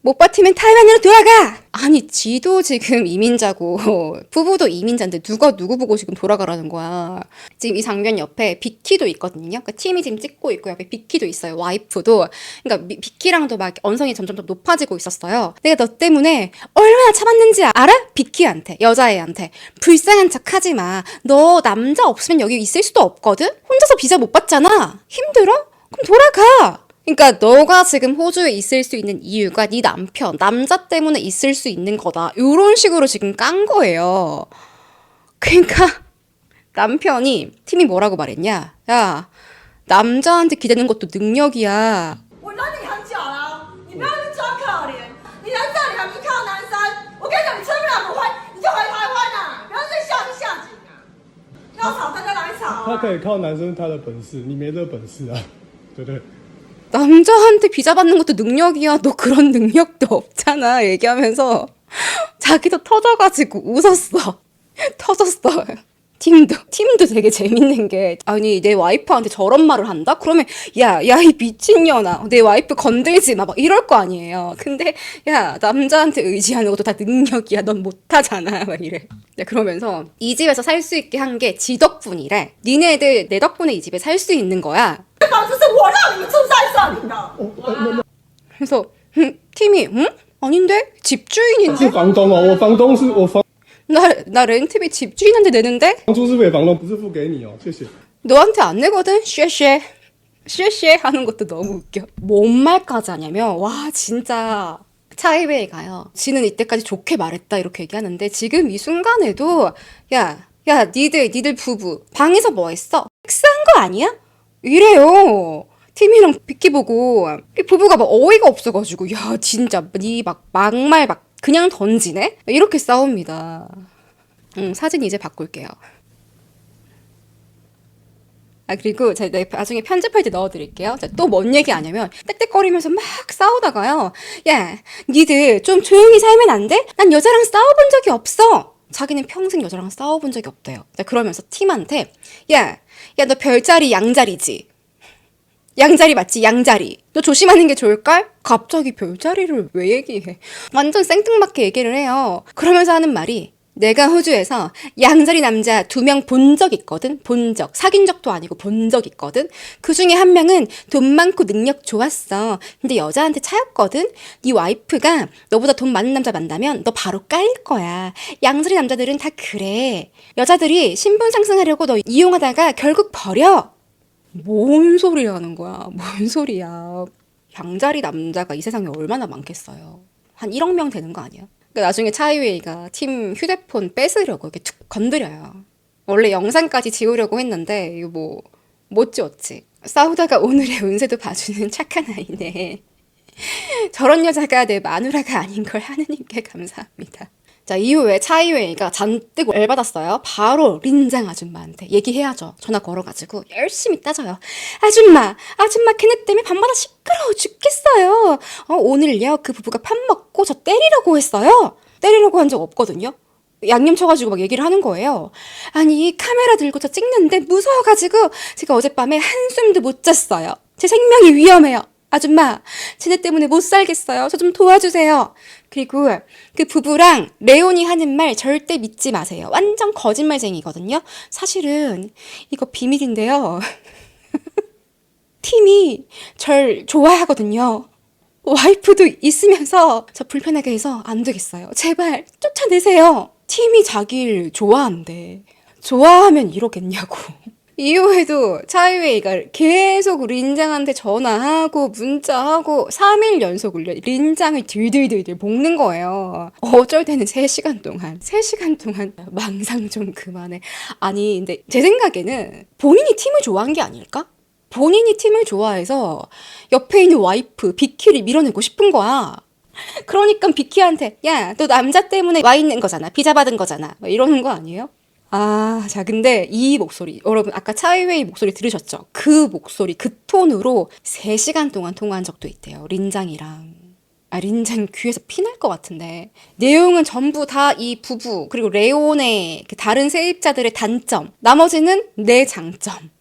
못 버티면 타이완으로 돌아가! 아니, 지도 지금 이민자고, 부부도 이민자인데 누가 누구 보고 지금 돌아가라는 거야. 지금 이 장면 옆에 비키도 있거든요. 그러니까 팀이 지금 찍고 있고 옆에 비키도 있어요. 와이프도. 그러니까 비키랑도 막 언성이 점점 더 높아지고 있었어요. 내가 너 때문에 얼마나 참았는지 알아? 비키한테, 여자애한테. 불쌍한 척 하지 마. 너 남자 없으면 여기 있을 수도 없거든? 혼자서 비자 못 받잖아. 힘들어? 그럼 돌아가. 그러니까 너가 지금 호주에 있을 수 있는 이유가 네 남편, 남자 때문에 있을 수 있는 거다. 이런 식으로 지금 깐 거예요. 그러니까 남편이 팀이 뭐라고 말했냐? 야, 남자한테 기대는 것도 능력이야. 我忍你很久了，你不要去装可怜。你来这里还不是靠男生？我跟你讲，你吃不了不回，你就回台湾啦，不要再下井啊！要吵大家来吵啊！他可以靠男生他的本事，你没这本事啊，对不对？ 남자한테 비자 받는 것도 능력이야. 너 그런 능력도 없잖아. 얘기하면서 자기도 터져가지고 웃었어. 터졌어. 팀도 되게 재밌는 게, 아니, 내 와이프한테 저런 말을 한다? 그러면, 야, 이 미친년아. 내 와이프 건들지 마. 막 이럴 거 아니에요. 근데, 야, 남자한테 의지하는 것도 다 능력이야. 넌 못하잖아. 막 이래. 네, 그러면서 이 집에서 살 수 있게 한 게 지 덕분이래. 니네들 내 덕분에 이 집에 살 수 있는 거야. 这房子是我让你们住在这里的。 그래서 팀이 아닌데? 집주인인데? 是房东哦，我房东是我房 나 렌트비 집주인한테 내는데? 租是给房东，不是付给你哦，谢谢。 너한테 안 내거든? 쉐쉐 하는 것도 너무 웃겨. 뭔 말까지 하냐면 와 진짜 차이웨이가요. 지는 이때까지 좋게 말했다 이렇게 얘기하는데 지금 이 순간에도 야 니들 부부 방에서 뭐 했어? 섹스한 거 아니야? 이래요. 팀이랑 비키 보고 이 부부가 막 어이가 없어가지고 야 진짜 니 막 막말 막 그냥 던지네? 이렇게 싸웁니다. 사진 이제 바꿀게요. 아 그리고 제가 나중에 편집할 때 넣어드릴게요. 또 뭔 얘기 하냐면 떽떽거리면서 막 싸우다가요. 야 니들 좀 조용히 살면 안 돼? 난 여자랑 싸워본 적이 없어. 자기는 평생 여자랑 싸워본 적이 없대요. 그러면서 팀한테 야 너 별자리 양자리지? 양자리 맞지? 양자리. 너 조심하는 게 좋을걸? 갑자기 별자리를 왜 얘기해? 완전 생뚱맞게 얘기를 해요. 그러면서 하는 말이 내가 호주에서 양자리 남자 2명 본 적 있거든? 본 적. 사귄 적도 아니고 본 적 있거든? 그 중에 한 명은 돈 많고 능력 좋았어. 근데 여자한테 차였거든? 네 와이프가 너보다 돈 많은 남자 만나면 너 바로 깔릴 거야. 양자리 남자들은 다 그래. 여자들이 신분 상승하려고 너 이용하다가 결국 버려. 뭔 소리 하는 거야? 뭔 소리야? 양자리 남자가 이 세상에 얼마나 많겠어요? 한 1억 명 되는 거 아니야? 그러니까 나중에 차이웨이가 팀 휴대폰 뺏으려고 이렇게 툭 건드려요. 원래 영상까지 지우려고 했는데 이거 못 지웠지. 싸우다가 오늘의 운세도 봐주는 착한 아이네. 저런 여자가 내 마누라가 아닌 걸 하느님께 감사합니다. 자, 이후에 차이웨이가 잔뜩 열받았어요. 바로 린장 아줌마한테 얘기해야죠. 전화 걸어가지고 열심히 따져요. 아줌마 걔네 때문에 밤마다 시끄러워 죽겠어요. 오늘요 그 부부가 밥 먹고 저 때리려고 했어요. 때리려고 한 적 없거든요. 양념 쳐가지고 막 얘기를 하는 거예요. 아니 카메라 들고 저 찍는데 무서워가지고 제가 어젯밤에 한숨도 못 잤어요. 제 생명이 위험해요. 아줌마, 쟤네 때문에 못 살겠어요. 저 좀 도와주세요. 그리고 그 부부랑 레온이 하는 말 절대 믿지 마세요. 완전 거짓말쟁이거든요. 사실은 이거 비밀인데요. 팀이 절 좋아하거든요. 와이프도 있으면서 저 불편하게 해서 안 되겠어요. 제발 쫓아내세요. 팀이 자기를 좋아한대. 좋아하면 이러겠냐고. 이후에도 차이웨이가 계속 린장한테 전화하고 문자하고 3일 연속으로 린장을 들들들들 볶는 거예요. 어쩔 때는 3시간 동안 망상 좀 그만해. 아니 근데 제 생각에는 본인이 팀을 좋아한 게 아닐까? 본인이 팀을 좋아해서 옆에 있는 와이프 비키를 밀어내고 싶은 거야. 그러니까 비키한테 야, 너 남자 때문에 와 있는 거잖아. 비자 받은 거잖아. 막 이러는 거 아니에요? 자, 근데 이 목소리, 여러분, 아까 차이웨이 목소리 들으셨죠? 그 목소리, 그 톤으로 3시간 동안 통화한 적도 있대요. 린장이랑. 린장 귀에서 피날 것 같은데. 내용은 전부 다 이 부부, 그리고 레온의 그 다른 세입자들의 단점, 나머지는 내 장점.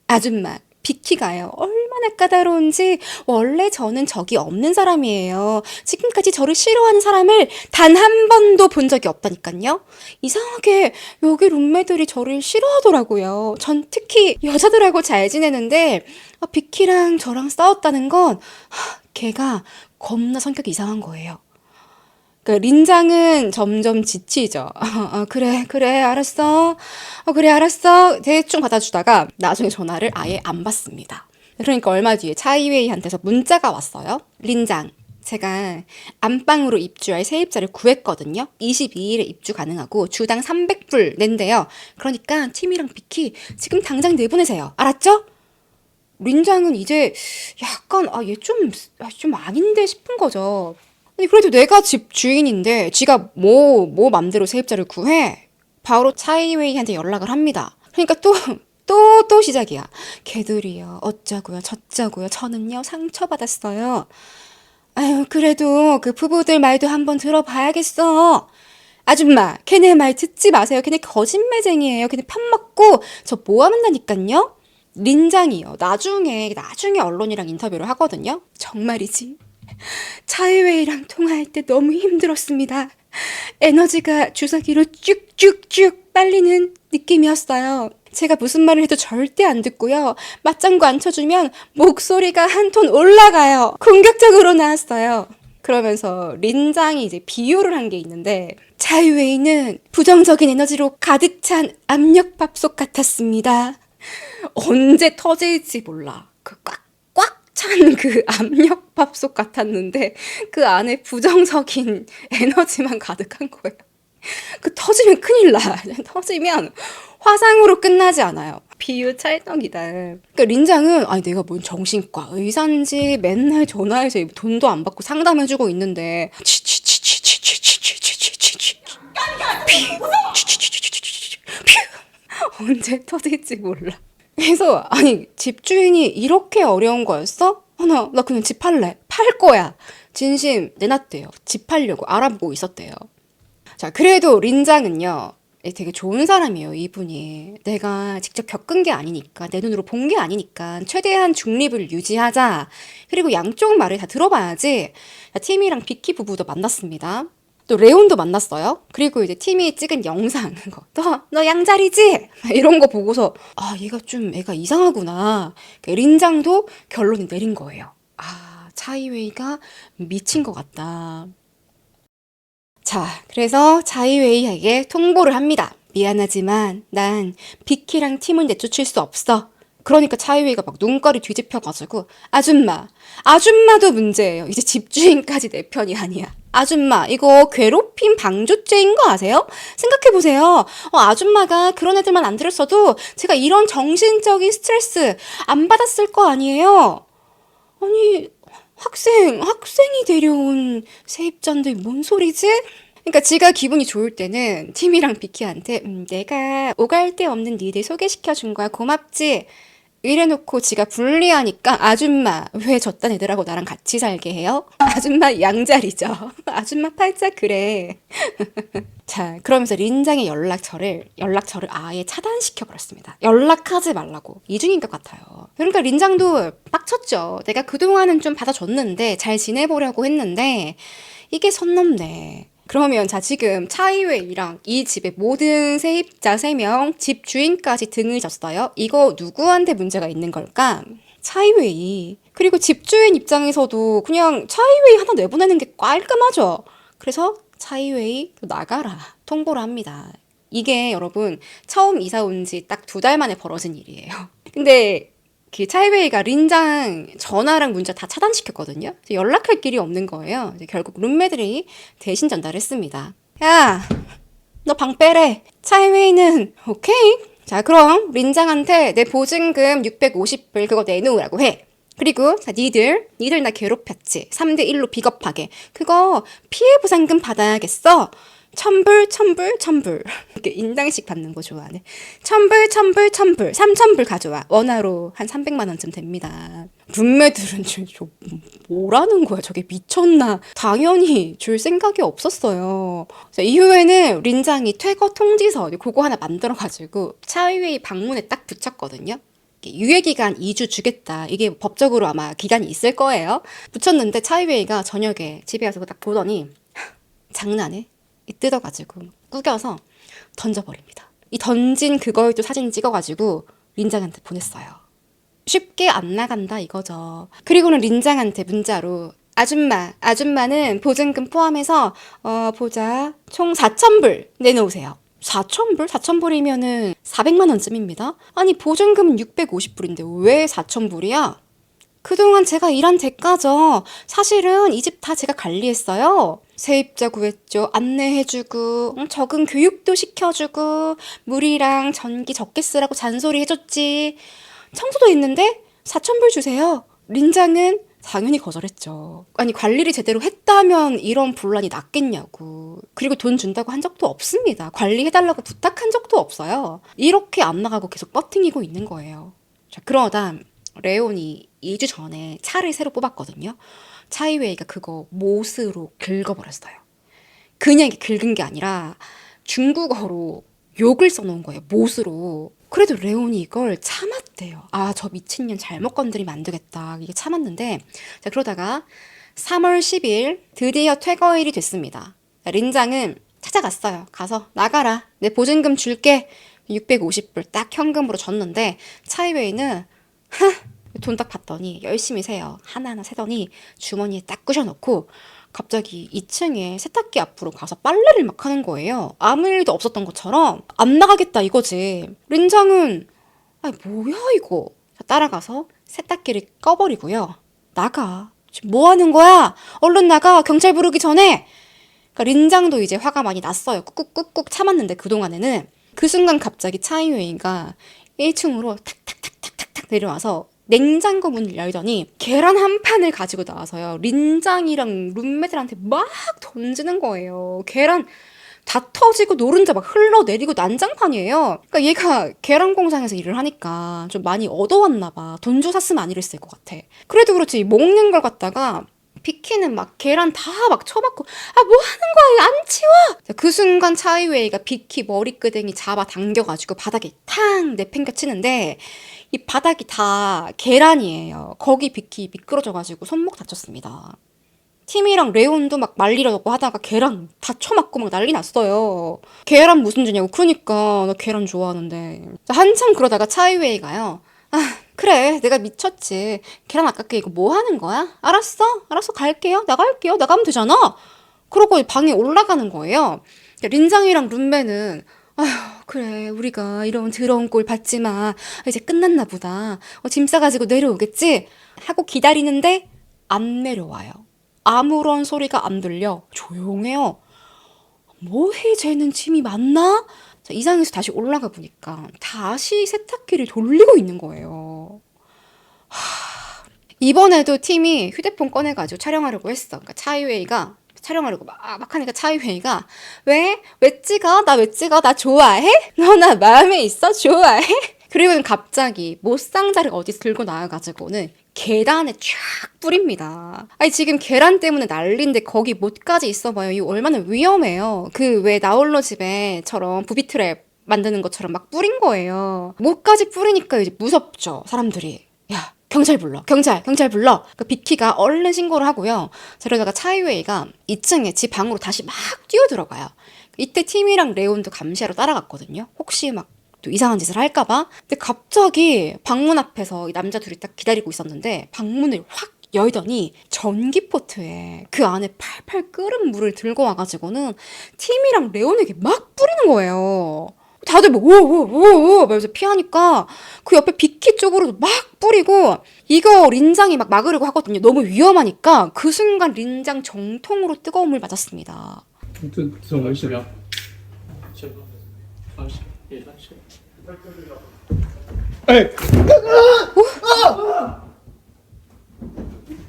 아줌마, 비키가요. 얼마나 얼마나 까다로운지. 원래 저는 적이 없는 사람이에요. 지금까지 저를 싫어하는 사람을 단 한 번도 본 적이 없다니까요. 이상하게 여기 룸메들이 저를 싫어하더라고요. 전 특히 여자들하고 잘 지내는데 비키랑 저랑 싸웠다는 건 걔가 겁나 성격이 이상한 거예요. 그러니까 린장은 점점 지치죠. 그래, 알았어. 그래, 알았어. 대충 받아주다가 나중에 전화를 아예 안 받습니다. 그러니까 얼마 뒤에 차이웨이한테서 문자가 왔어요. 린장, 제가 안방으로 입주할 세입자를 구했거든요. 22일에 입주 가능하고 주당 300불 낸대요. 그러니까 팀이랑 비키 지금 당장 내보내세요. 알았죠? 린장은 이제 약간 얘 좀 아닌데 싶은 거죠. 아니 그래도 내가 집 주인인데 지가 뭐 맘대로 세입자를 구해? 바로 차이웨이한테 연락을 합니다. 그러니까 또 시작이야. 걔들이요 어쩌고요 저쩌고요 저는요 상처받았어요. 아유 그래도 그 부부들 말도 한번 들어봐야겠어. 아줌마 걔네 말 듣지 마세요. 걔네 거짓말쟁이에요. 걔네 편먹고 저 모함한다니깐요. 린장이요 나중에 언론이랑 인터뷰를 하거든요. 정말이지 차이웨이랑 통화할 때 너무 힘들었습니다. 에너지가 주사기로 쭉쭉쭉 빨리는 느낌이었어요. 제가 무슨 말을 해도 절대 안 듣고요. 맞장구 안 쳐주면 목소리가 한 톤 올라가요. 공격적으로 나왔어요. 그러면서 린장이 이제 비유를 한 게 있는데 차이웨이는 부정적인 에너지로 가득 찬 압력밥솥 같았습니다. 언제 터질지 몰라. 그 꽉 찬 그 압력밥솥 같았는데 그 안에 부정적인 에너지만 가득한 거예요. 그 터지면 큰일 나. 터지면 화상으로 끝나지 않아요. 비유 찰떡이다. 그러니까 린장은 내가 뭔 정신과 의사인지 맨날 전화해서 돈도 안 받고 상담해주고 있는데 언제 터질지 몰라. 그래서 집주인이 이렇게 어려운 거였어? 나 그냥 집 팔래. 팔 거야. 진심 내놨대요. 집 팔려고 알아보고 있었대요. 자, 그래도 린장은요. 되게 좋은 사람이에요, 이분이. 내가 직접 겪은 게 아니니까, 내 눈으로 본 게 아니니까 최대한 중립을 유지하자. 그리고 양쪽 말을 다 들어봐야지. 팀이랑 비키 부부도 만났습니다. 또 레온도 만났어요. 그리고 이제 팀이 찍은 영상, 너 양자리지? 이런 거 보고서 얘가 좀 애가 이상하구나. 린장도 결론을 내린 거예요. 차이웨이가 미친 것 같다. 자, 그래서 차이웨이에게 통보를 합니다. 미안하지만 난 비키랑 팀은 내쫓을 수 없어. 그러니까 차이웨이가 막 눈깔이 뒤집혀가지고 아줌마도 문제예요. 이제 집주인까지 내 편이 아니야. 아줌마 이거 괴롭힘 방조죄인 거 아세요? 생각해보세요. 아줌마가 그런 애들만 안 들었어도 제가 이런 정신적인 스트레스 안 받았을 거 아니에요. 아니 학생이 데려온 세입자인데 뭔 소리지? 그러니까 지가 기분이 좋을 때는 팀이랑 비키한테 내가 오갈 데 없는 니들 소개시켜준 거야 고맙지? 이래놓고 지가 불리하니까 아줌마 왜 저딴 애들하고 나랑 같이 살게 해요? 아줌마 양자리죠. 아줌마 팔자 그래. 자, 그러면서 린장의 연락처를 아예 차단시켜버렸습니다. 연락하지 말라고. 이중인격 같아요. 그러니까 린장도 빡쳤죠. 내가 그동안은 좀 받아줬는데 잘 지내보려고 했는데 이게 선 넘네. 그러면 지금 차이웨이랑 이 집의 모든 세입자 3명, 집 주인까지 등을 졌어요. 이거 누구한테 문제가 있는 걸까? 차이웨이. 그리고 집주인 입장에서도 그냥 차이웨이 하나 내보내는 게 깔끔하죠. 그래서 차이웨이 나가라 통보를 합니다. 이게 여러분 처음 이사 온 지 딱 2달 만에 벌어진 일이에요. 근데 그 차이웨이가 린장 전화랑 문자 다 차단시켰거든요. 연락할 길이 없는 거예요. 결국 룸메들이 대신 전달했습니다. 야, 너 방 빼래. 차이웨이는 오케이. 자, 그럼 린장한테 내 보증금 650불 그거 내놓으라고 해. 그리고 니들 나 괴롭혔지. 3대1로 비겁하게. 그거 피해 보상금 받아야겠어. 1000불. 이렇게 인당식 받는 거 좋아하네. 1000불, 3000불 가져와. 원화로 한 300만 원쯤 됩니다. 룸메들은 뭐라는 거야? 저게 미쳤나? 당연히 줄 생각이 없었어요. 자, 이후에는 린장이 퇴거 통지서 그거 하나 만들어가지고 차이웨이 방문에 딱 붙였거든요. 유예기간 2주 주겠다. 이게 법적으로 아마 기간이 있을 거예요. 붙였는데 차이웨이가 저녁에 집에 와서 딱 보더니 장난해? 이 뜯어가지고 구겨서 던져버립니다. 이 던진 그걸 또 사진 찍어가지고 린장한테 보냈어요. 쉽게 안 나간다 이거죠. 그리고는 린장한테 문자로 아줌마는 보증금 포함해서 보자 총 4,000불 내놓으세요. 4,000불? 4,000불이면은 400만 원쯤입니다. 아니 보증금은 650불인데 왜 4,000불이야? 그동안 제가 일한 대가죠. 사실은 이 집 다 제가 관리했어요. 세입자 구했죠. 안내해주고 적응 교육도 시켜주고 물이랑 전기 적게 쓰라고 잔소리 해줬지. 청소도 했는데 4,000불 주세요. 린장은 당연히 거절했죠. 아니 관리를 제대로 했다면 이런 분란이 났겠냐고. 그리고 돈 준다고 한 적도 없습니다. 관리해달라고 부탁한 적도 없어요. 이렇게 안 나가고 계속 버팅이고 있는 거예요. 자, 그러다 레온이 2주 전에 차를 새로 뽑았거든요. 차이웨이가 그거 못으로 긁어버렸어요. 그냥 이게 긁은 게 아니라 중국어로 욕을 써놓은 거예요. 못으로. 그래도 레온이 이걸 참았대요. 아, 저 미친년 잘못 건드리면 안 되겠다. 이게 참았는데 자, 그러다가 3월 10일 드디어 퇴거일이 됐습니다. 자, 린장은 찾아갔어요. 가서 나가라. 내 보증금 줄게. 650불 딱 현금으로 줬는데 차이웨이는 돈 딱 봤더니 열심히 세요. 하나하나 세더니 주머니에 딱 꾸셔놓고 갑자기 2층에 세탁기 앞으로 가서 빨래를 막 하는 거예요. 아무 일도 없었던 것처럼 안 나가겠다 이거지. 린장은 아니 뭐야 이거. 따라가서 세탁기를 꺼버리고요. 나가. 지금 뭐 하는 거야? 얼른 나가. 경찰 부르기 전에. 그러니까 린장도 이제 화가 많이 났어요. 꾹꾹꾹꾹 참았는데 그동안에는 그 순간 갑자기 차이웨이가 1층으로 탁탁탁탁탁탁 내려와서 냉장고 문을 열더니 계란 한 판을 가지고 나와서요. 린장이랑 룸메들한테 막 던지는 거예요. 계란 다 터지고 노른자 막 흘러내리고 난장판이에요. 그러니까 얘가 계란 공장에서 일을 하니까 좀 많이 얻어왔나 봐. 돈 줘 샀으면 안 이랬을 것 같아. 그래도 그렇지 먹는 걸 갖다가 비키는 막 계란 다 막 쳐박고 아 뭐 하는 거야 안 치워. 그 순간 차이웨이가 비키 머리끄댕이 잡아 당겨가지고 바닥에 탕 내팽겨 치는데 이 바닥이 다 계란이에요. 거기 비키 미끄러져가지고 손목 다쳤습니다. 팀이랑 레온도 막 말리려고 하다가 계란 다 쳐맞고 막 난리 났어요. 계란 무슨 죄냐고. 그러니까 나 계란 좋아하는데. 한참 그러다가 차이웨이가요. 아 그래 내가 미쳤지. 계란 아깝게 이거 뭐 하는 거야? 알았어 갈게요. 나갈게요. 나가면 되잖아. 그러고 방에 올라가는 거예요. 린장이랑 룸메는 아휴 그래 우리가 이런 더러운 꼴 받지 마. 이제 끝났나 보다. 짐 싸가지고 내려오겠지? 하고 기다리는데 안 내려와요. 아무런 소리가 안 들려. 조용해요. 뭐해 쟤는 짐이 많나? 자, 이상해서 다시 올라가 보니까 다시 세탁기를 돌리고 있는 거예요. 이번에도 팀이 휴대폰 꺼내가지고 촬영하려고 했어. 그러니까 차이웨이가 촬영하려고 막 하니까 차이웨이가 왜 찍어? 나 왜 찍어? 나 좋아해? 너 나 마음에 있어? 좋아해? 그리고는 갑자기 못상자를 어디서 들고 나와가지고는 계단에 쫙 뿌립니다. 아니 지금 계란 때문에 난리인데 거기 못까지 있어봐요. 이거 얼마나 위험해요. 그 왜 나홀로 집에처럼 부비트랩 만드는 것처럼 막 뿌린 거예요. 못까지 뿌리니까 이제 무섭죠 사람들이. 야 경찰 불러. 경찰 불러. 그 비키가 얼른 신고를 하고요. 저러다가 차이웨이가 2층에 집 방으로 다시 막 뛰어 들어가요. 이때 팀이랑 레온도 감시하러 따라갔거든요. 혹시 막 또 이상한 짓을 할까봐. 근데 갑자기 방문 앞에서 이 남자 둘이 딱 기다리고 있었는데 방문을 확 열더니 전기포트에 그 안에 팔팔 끓은 물을 들고 와가지고는 팀이랑 레온에게 막 뿌리는 거예요. 다들 뭐 오오오오 말면서 피하니까 그 옆에 비키 쪽으로도 막 뿌리고 이거 린장이 막 막으려고 하거든요. 너무 위험하니까 그 순간 린장 정통으로 뜨거운 물 맞았습니다. 这种危险啊！哎，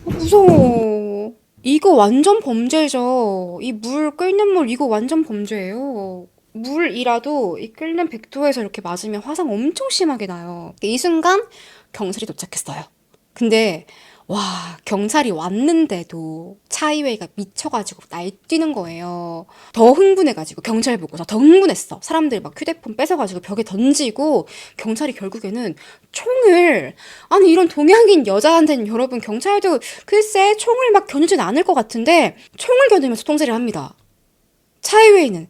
무서워. 이거 완전 범죄죠. 이 물 끓는 물 이거 완전 범죄예요. 물이라도 이 끓는 100도에서 이렇게 맞으면 화상 엄청 심하게 나요. 이 순간 경찰이 도착했어요. 근데 와, 경찰이 왔는데도 차이웨이가 미쳐가지고 날뛰는 거예요. 더 흥분해가지고 경찰 보고서 더 흥분했어. 사람들 막 휴대폰 뺏어가지고 벽에 던지고 경찰이 결국에는 총을 아니 이런 동양인 여자한테는 여러분 경찰도 글쎄 총을 막 겨누진 않을 것 같은데 총을 겨누면서 통제를 합니다. 차이웨이는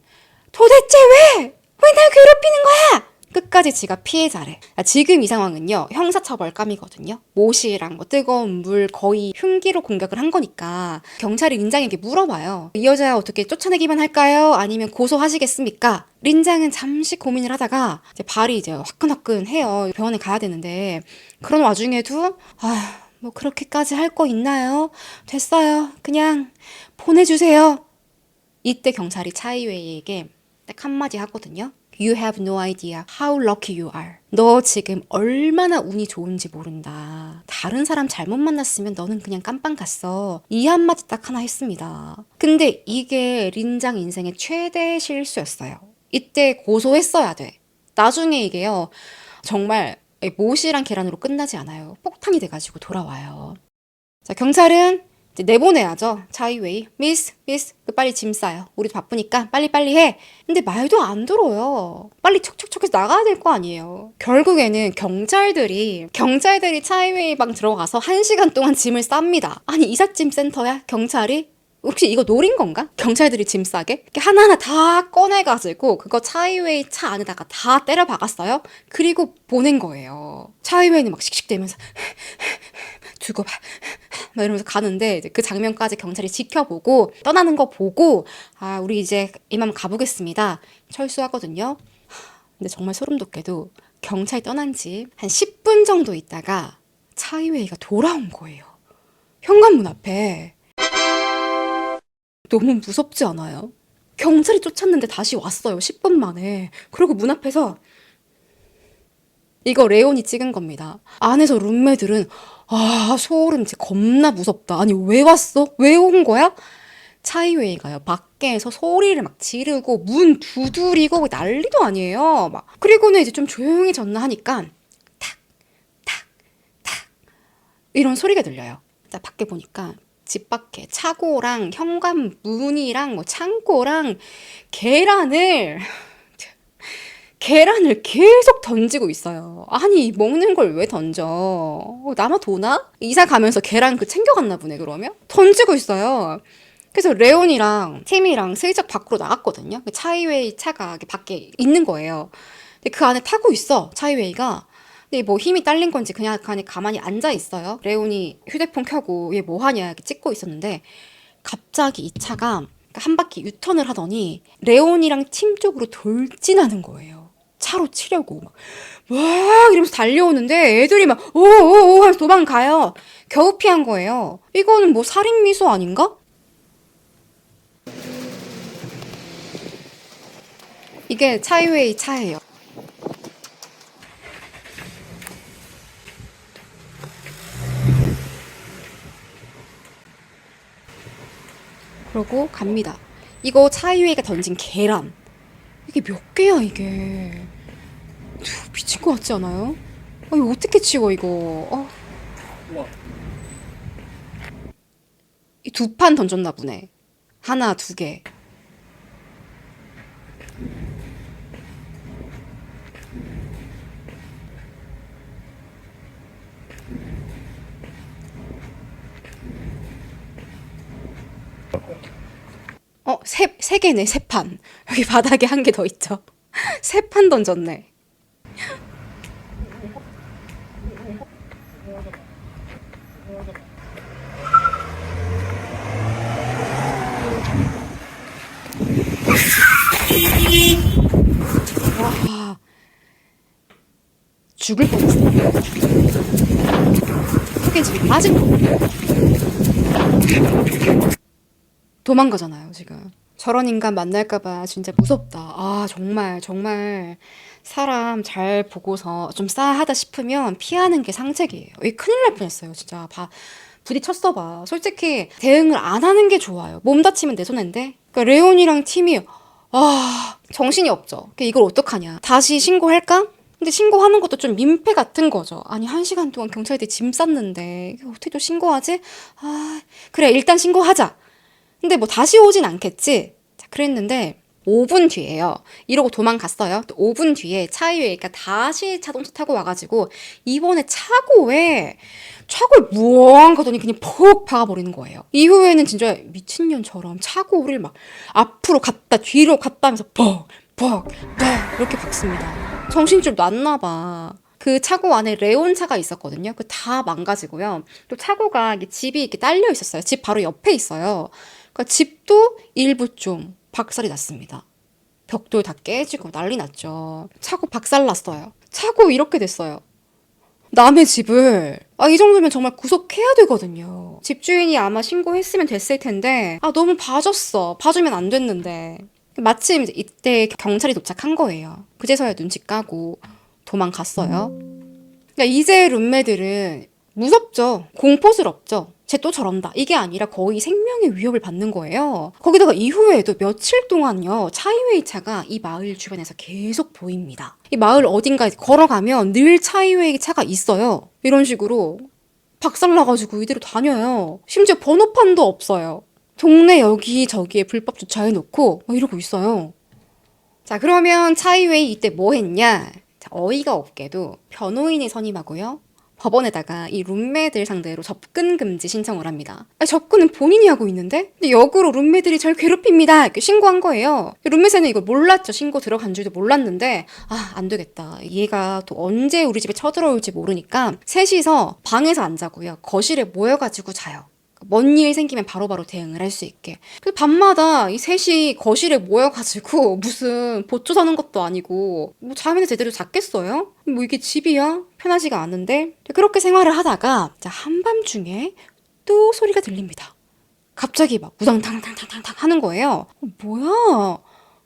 도대체 왜 날 괴롭히는 거야? 끝까지 지가 피해자래. 지금 이 상황은요, 형사처벌감이거든요. 모시랑 뭐 뜨거운 물 거의 흉기로 공격을 한 거니까 경찰이 린장에게 물어봐요. 이 여자 어떻게 쫓아내기만 할까요? 아니면 고소하시겠습니까? 린장은 잠시 고민을 하다가 이제 발이 이제 화끈화끈해요. 병원에 가야 되는데 그런 와중에도 뭐 그렇게까지 할 거 있나요? 됐어요. 그냥 보내주세요. 이때 경찰이 차이웨이에게 딱 한마디 하거든요. You have no idea how lucky you are. 너 지금 얼마나 운이 좋은지 모른다. 다른 사람 잘못 만났으면 너는 그냥 깜빵 갔어. 이 한마디 딱 하나 했습니다. 근데 이게 린장 인생의 최대 실수였어요. 이때 고소했어야 돼. 나중에 이게요. 정말 못이랑 계란으로 끝나지 않아요. 폭탄이 돼가지고 돌아와요. 자, 경찰은 이제 내보내야죠. 차이웨이. 미스, 빨리 짐 싸요. 우리도 바쁘니까 빨리빨리 해. 근데 말도 안 들어요. 빨리 척척척해서 나가야 될 거 아니에요. 결국에는 경찰들이 차이웨이 방 들어가서 1시간 동안 짐을 쌉니다. 아니 이삿짐 센터야? 경찰이? 혹시 이거 노린 건가? 경찰들이 짐 싸게? 이렇게 하나하나 다 꺼내가지고 그거 차이웨이 차 안에다가 다 때려 박았어요. 그리고 보낸 거예요. 차이웨이는 막 씩씩대면서 두고 봐. 막 이러면서 가는데 그 장면까지 경찰이 지켜보고 떠나는 거 보고 우리 이제 이만 가보겠습니다. 철수하거든요. 근데 정말 소름 돋게도 경찰이 떠난 지 한 10분 정도 있다가 차이웨이가 돌아온 거예요. 현관문 앞에. 너무 무섭지 않아요? 경찰이 쫓았는데 다시 왔어요. 10분 만에. 그리고 문 앞에서 이거 레온이 찍은 겁니다. 안에서 룸메들은 소름 진짜 겁나 무섭다. 아니 왜 왔어? 왜 온 거야? 차이웨이가요. 밖에서 소리를 막 지르고 문 두드리고 난리도 아니에요. 막 그리고는 이제 좀 조용해졌나 하니까 탁 이런 소리가 들려요. 자, 밖에 보니까 집 밖에 차고랑 현관문이랑 뭐 창고랑 계란을 계속 던지고 있어요. 아니 먹는 걸 왜 던져? 남아 도나? 이사 가면서 계란 챙겨갔나 보네 그러면? 던지고 있어요. 그래서 레온이랑 팀이랑 슬쩍 밖으로 나갔거든요. 차이웨이 차가 밖에 있는 거예요. 근데 그 안에 타고 있어 차이웨이가. 근데 뭐 힘이 딸린 건지 그냥 그 안에 가만히 앉아 있어요. 레온이 휴대폰 켜고 얘 뭐 하냐 이렇게 찍고 있었는데 갑자기 이 차가 한 바퀴 유턴을 하더니 레온이랑 팀 쪽으로 돌진하는 거예요. 차로 치려고 막 이러면서 달려오는데 애들이 막 오오오 하면서 도망가요. 겨우 피한 거예요. 이거는 뭐 살인 미수 아닌가? 이게 차이웨이 차예요. 그러고 갑니다. 이거 차이웨이가 던진 계란. 이게 몇 개야 이게. 미친 것 같지 않아요? 이거 어떻게 치워 이거. 이 2판 던졌나 보네. 하나, 2개. 세 개네, 3판. 여기 바닥에 한 개 더 있죠. 3판 던졌네. 와, 죽을 뻔했어. 소개집이 빠진 거. 도망가잖아요, 지금. 저런 인간 만날까봐 진짜 무섭다. 정말 사람 잘 보고서 좀 싸하다 싶으면 피하는 게 상책이에요. 이게 큰일 날 뻔했어요, 진짜. 부딪혔어 봐. 솔직히 대응을 안 하는 게 좋아요. 몸 다치면 내 손해인데. 그러니까 레온이랑 팀이 정신이 없죠. 이걸 어떡하냐. 다시 신고할까? 근데 신고하는 것도 좀 민폐 같은 거죠. 아니, 1시간 동안 경찰들이 짐 쌌는데 어떻게 또 신고하지? 아, 그래, 일단 신고하자. 근데 뭐 다시 오진 않겠지? 자, 그랬는데 5분 뒤에요. 이러고 도망갔어요. 또 5분 뒤에 차이웨이가 다시 자동차 타고 와가지고 이번에 차고에 무엉 가더니 그냥 퍽 박아버리는 거예요. 이후에는 진짜 미친년처럼 차고를 막 앞으로 갔다 뒤로 갔다 하면서 퍽 이렇게 박습니다. 정신이 좀 났나 봐. 그 차고 안에 레온차가 있었거든요. 그 다 망가지고요. 또 차고가 이게 집이 이렇게 딸려 있었어요. 집 바로 옆에 있어요. 그러니까 집도 일부 좀 박살이 났습니다. 벽돌 다 깨지고 난리 났죠. 차고 박살났어요. 차고 이렇게 됐어요. 남의 집을 이 정도면 정말 구속해야 되거든요. 집주인이 아마 신고했으면 됐을 텐데 너무 봐줬어. 봐주면 안 됐는데. 마침 이때 경찰이 도착한 거예요. 그제서야 눈치 까고 도망갔어요. 그러니까 이제 룸메들은 무섭죠. 공포스럽죠. 쟤 또 저런다. 이게 아니라 거의 생명의 위협을 받는 거예요. 거기다가 이후에도 며칠 동안요. 차이웨이 차가 이 마을 주변에서 계속 보입니다. 이 마을 어딘가에 걸어가면 늘 차이웨이 차가 있어요. 이런 식으로 박살나가지고 이대로 다녀요. 심지어 번호판도 없어요. 동네 여기저기에 불법 주차해놓고 이러고 있어요. 자, 그러면 차이웨이 이때 뭐 했냐? 자, 어이가 없게도 변호인이 선임하고요. 법원에다가 이 룸메들 상대로 접근 금지 신청을 합니다. 접근은 본인이 하고 있는데? 근데 역으로 룸메들이 절 괴롭힙니다. 이렇게 신고한 거예요. 룸메세는 이걸 몰랐죠. 신고 들어간 줄도 몰랐는데 안 되겠다. 얘가 또 언제 우리 집에 쳐들어올지 모르니까 셋이서 방에서 안 자고요. 거실에 모여가지고 자요. 뭔 일 생기면 바로바로 대응을 할 수 있게. 그 밤마다 이 셋이 거실에 모여가지고 무슨 보초 사는 것도 아니고 뭐 잠이나 제대로 잤겠어요? 뭐 이게 집이야? 편하지가 않은데. 그렇게 생활을 하다가 한밤중에 또 소리가 들립니다. 갑자기 막 우당탕탕탕탕 하는 거예요. 뭐야?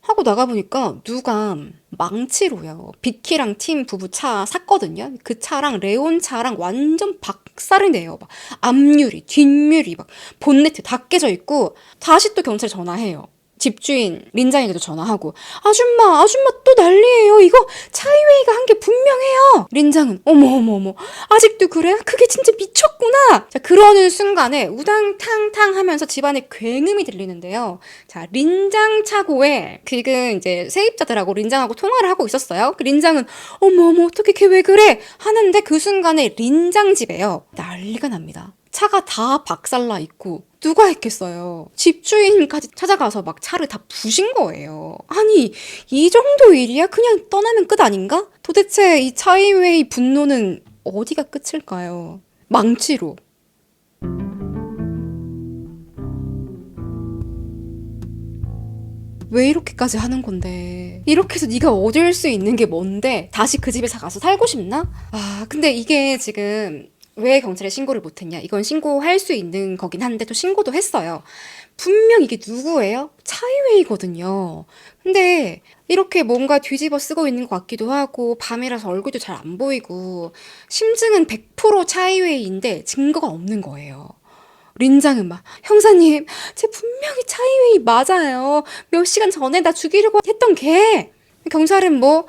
하고 나가보니까 누가 망치로요. 비키랑 팀 부부 차 샀거든요. 그 차랑 레온 차랑 완전 박살을 내요. 막 앞유리, 뒷유리, 막 본네트 다 깨져 있고 다시 또 경찰에 전화해요. 집주인 린장에게도 전화하고 아줌마 또 난리예요. 이거 차이웨이가 한 게 분명해요. 린장은 어머 아직도 그래? 그게 진짜 미쳤구나. 자, 그러는 순간에 우당탕탕 하면서 집안에 굉음이 들리는데요. 자, 린장 차고에 지금 이제 세입자들하고 린장하고 통화를 하고 있었어요. 그 린장은 어머 어떻게 걔 왜 그래? 하는데 그 순간에 린장 집에요. 난리가 납니다. 차가 다 박살나 있고 누가 했겠어요. 집주인까지 찾아가서 막 차를 다 부신 거예요. 아니, 이 정도 일이야? 그냥 떠나면 끝 아닌가? 도대체 이 차이웨이 분노는 어디가 끝일까요? 망치로. 왜 이렇게까지 하는 건데? 이렇게 해서 네가 얻을 수 있는 게 뭔데? 다시 그 집에 가서 살고 싶나? 근데 이게 지금 왜 경찰에 신고를 못했냐? 이건 신고할 수 있는 거긴 한데 또 신고도 했어요. 분명 이게 누구예요? 차이웨이거든요. 근데 이렇게 뭔가 뒤집어 쓰고 있는 것 같기도 하고 밤이라서 얼굴도 잘 안 보이고 심증은 100% 차이웨이인데 증거가 없는 거예요. 린장은 막 형사님 제 분명히 차이웨이 맞아요. 몇 시간 전에 나 죽이려고 했던 걔. 경찰은 뭐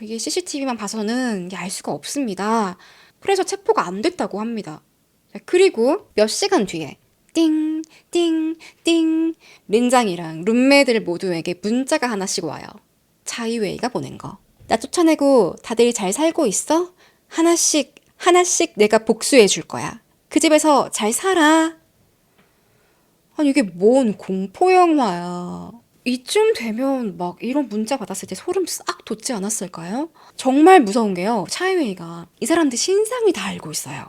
이게 CCTV만 봐서는 알 수가 없습니다. 그래서 체포가 안 됐다고 합니다. 그리고 몇 시간 뒤에 띵 린장이랑 룸메들 모두에게 문자가 하나씩 와요. 차이웨이가 보낸 거. 나 쫓아내고 다들 잘 살고 있어? 하나씩 내가 복수해 줄 거야. 그 집에서 잘 살아. 아니 이게 뭔 공포영화야. 이쯤 되면 막 이런 문자 받았을 때 소름 싹 돋지 않았을까요? 정말 무서운 게요. 차이웨이가 이 사람들 신상을 다 알고 있어요.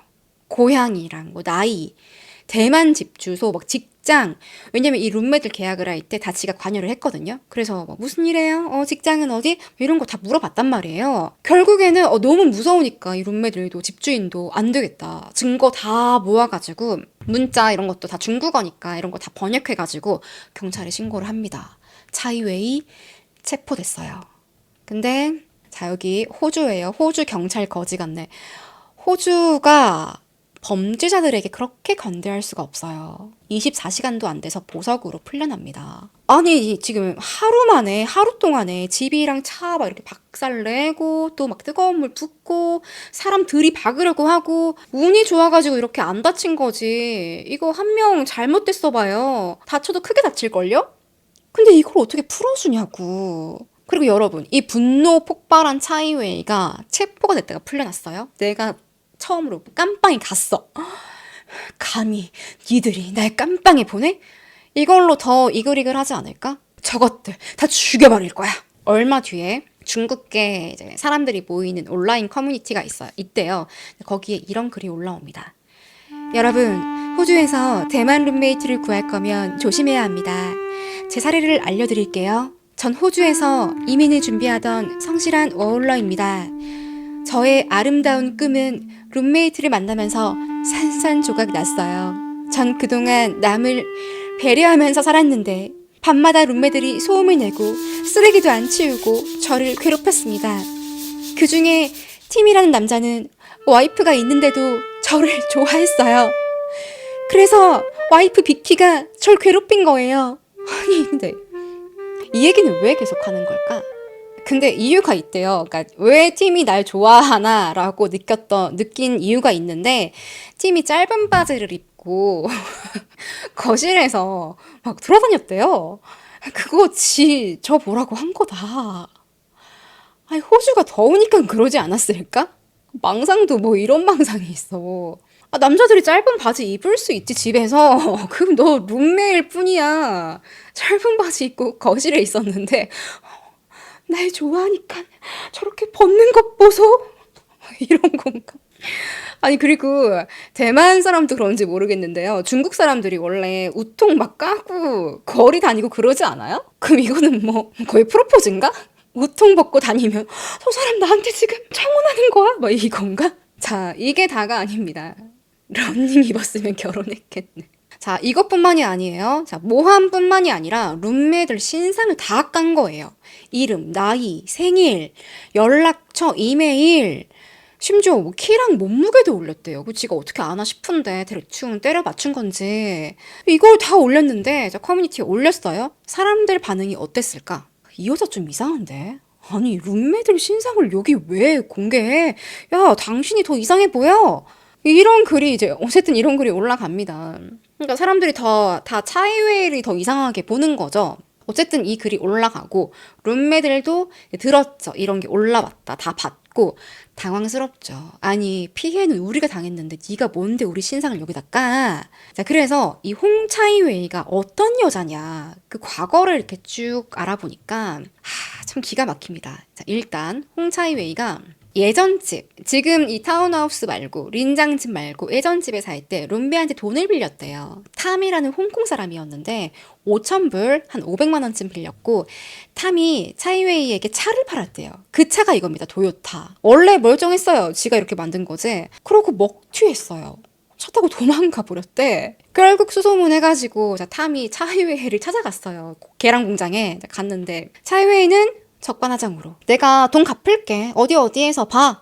고향이랑 뭐 나이, 대만 집 주소, 막 직장. 왜냐면 이 룸메들 계약을 할 때 다 지가 관여를 했거든요. 그래서 뭐 무슨 일해요? 직장은 어디? 이런 거 다 물어봤단 말이에요. 결국에는 너무 무서우니까 이 룸메들도 집주인도 안 되겠다. 증거 다 모아가지고 문자 이런 것도 다 중국어니까 이런 거 다 번역해가지고 경찰에 신고를 합니다. 차이웨이 체포됐어요. 근데 자 여기 호주예요. 호주 경찰 거지 같네. 호주가 범죄자들에게 그렇게 관대할 수가 없어요. 24시간도 안 돼서 보석으로 풀려납니다. 아니 지금 하루 동안에 집이랑 차 막 이렇게 박살내고 또 막 뜨거운 물 붓고 사람 들이박으려고 하고 운이 좋아가지고 이렇게 안 다친 거지. 이거 한 명 잘못됐어 봐요. 다쳐도 크게 다칠걸요? 근데 이걸 어떻게 풀어주냐고. 그리고 여러분, 이 분노 폭발한 차이웨이가 체포가 됐다가 풀려났어요. 내가 처음으로 깜빵에 갔어. 감히 니들이 날 깜빵에 보내? 이걸로 더 이글이글 하지 않을까? 저것들 다 죽여버릴 거야. 얼마 뒤에 중국계 이제 사람들이 모이는 온라인 커뮤니티가 있대요. 거기에 이런 글이 올라옵니다. 여러분, 호주에서 대만 룸메이트를 구할 거면 조심해야 합니다. 제 사례를 알려드릴게요. 전 호주에서 이민을 준비하던 성실한 워홀러입니다. 저의 아름다운 꿈은 룸메이트를 만나면서 산산조각 났어요. 전 그동안 남을 배려하면서 살았는데 밤마다 룸메들이 소음을 내고 쓰레기도 안 치우고 저를 괴롭혔습니다. 그중에 팀이라는 남자는 와이프가 있는데도 저를 좋아했어요. 그래서 와이프 비키가 절 괴롭힌 거예요. 아니 근데 이 얘기는 왜 계속하는 걸까? 근데 이유가 있대요. 그러니까 왜 팀이 날 좋아하나라고 느낀 이유가 있는데 팀이 짧은 바지를 입고 거실에서 막 돌아다녔대요. 그거 저 보라고 한 거다. 아니 호주가 더우니까 그러지 않았을까? 망상도 뭐 이런 망상이 있어. 아, 남자들이 짧은 바지 입을 수 있지 집에서. 그럼 너 룸메일 뿐이야. 짧은 바지 입고 거실에 있었는데 날 좋아하니까 저렇게 벗는 것 보소. 이런 건가? 아니 그리고 대만 사람도 그런지 모르겠는데요. 중국 사람들이 원래 우통 막 까고 거리 다니고 그러지 않아요? 그럼 이거는 뭐 거의 프로포즈인가? 우통 벗고 다니면 저 사람 나한테 지금 청혼하는 거야? 뭐 이건가? 자, 이게 다가 아닙니다. 러닝 입었으면 결혼했겠네. 자, 이것뿐만이 아니에요. 자, 모함뿐만이 아니라 룸메들 신상을 다 깐 거예요. 이름, 나이, 생일, 연락처, 이메일, 심지어 뭐 키랑 몸무게도 올렸대요. 그 지가 어떻게 아나 싶은데 대충 때려 맞춘 건지. 이걸 다 올렸는데 자, 커뮤니티에 올렸어요. 사람들 반응이 어땠을까? 이 여자 좀 이상한데? 아니 룸메들 신상을 여기 왜 공개해? 야 당신이 더 이상해 보여. 이런 글이 이제 어쨌든 이런 글이 올라갑니다. 그러니까 사람들이 다 차이웨이를 더 이상하게 보는 거죠. 어쨌든 이 글이 올라가고 룸메들도 들었죠. 이런 게 올라왔다. 다 봤고 당황스럽죠. 아니 피해는 우리가 당했는데 네가 뭔데 우리 신상을 여기다 까? 자 그래서 이 홍차이웨이가 어떤 여자냐 그 과거를 이렇게 쭉 알아보니까 참 기가 막힙니다. 자 일단 홍차이웨이가 예전 집, 지금 이 타운하우스 말고 린장 집 말고 예전 집에 살 때 룸비한테 돈을 빌렸대요. 탐이라는 홍콩 사람이었는데 5,000불, 한 500만 원쯤 빌렸고 탐이 차이웨이에게 차를 팔았대요. 그 차가 이겁니다. 도요타. 원래 멀쩡했어요. 지가 이렇게 만든 거지. 그러고 먹튀했어요. 차 타고 도망가 버렸대. 결국 수소문해가지고 탐이 차이웨이를 찾아갔어요. 계란 공장에 갔는데 차이웨이는 적반하장으로 내가 돈 갚을게. 어디에서 봐.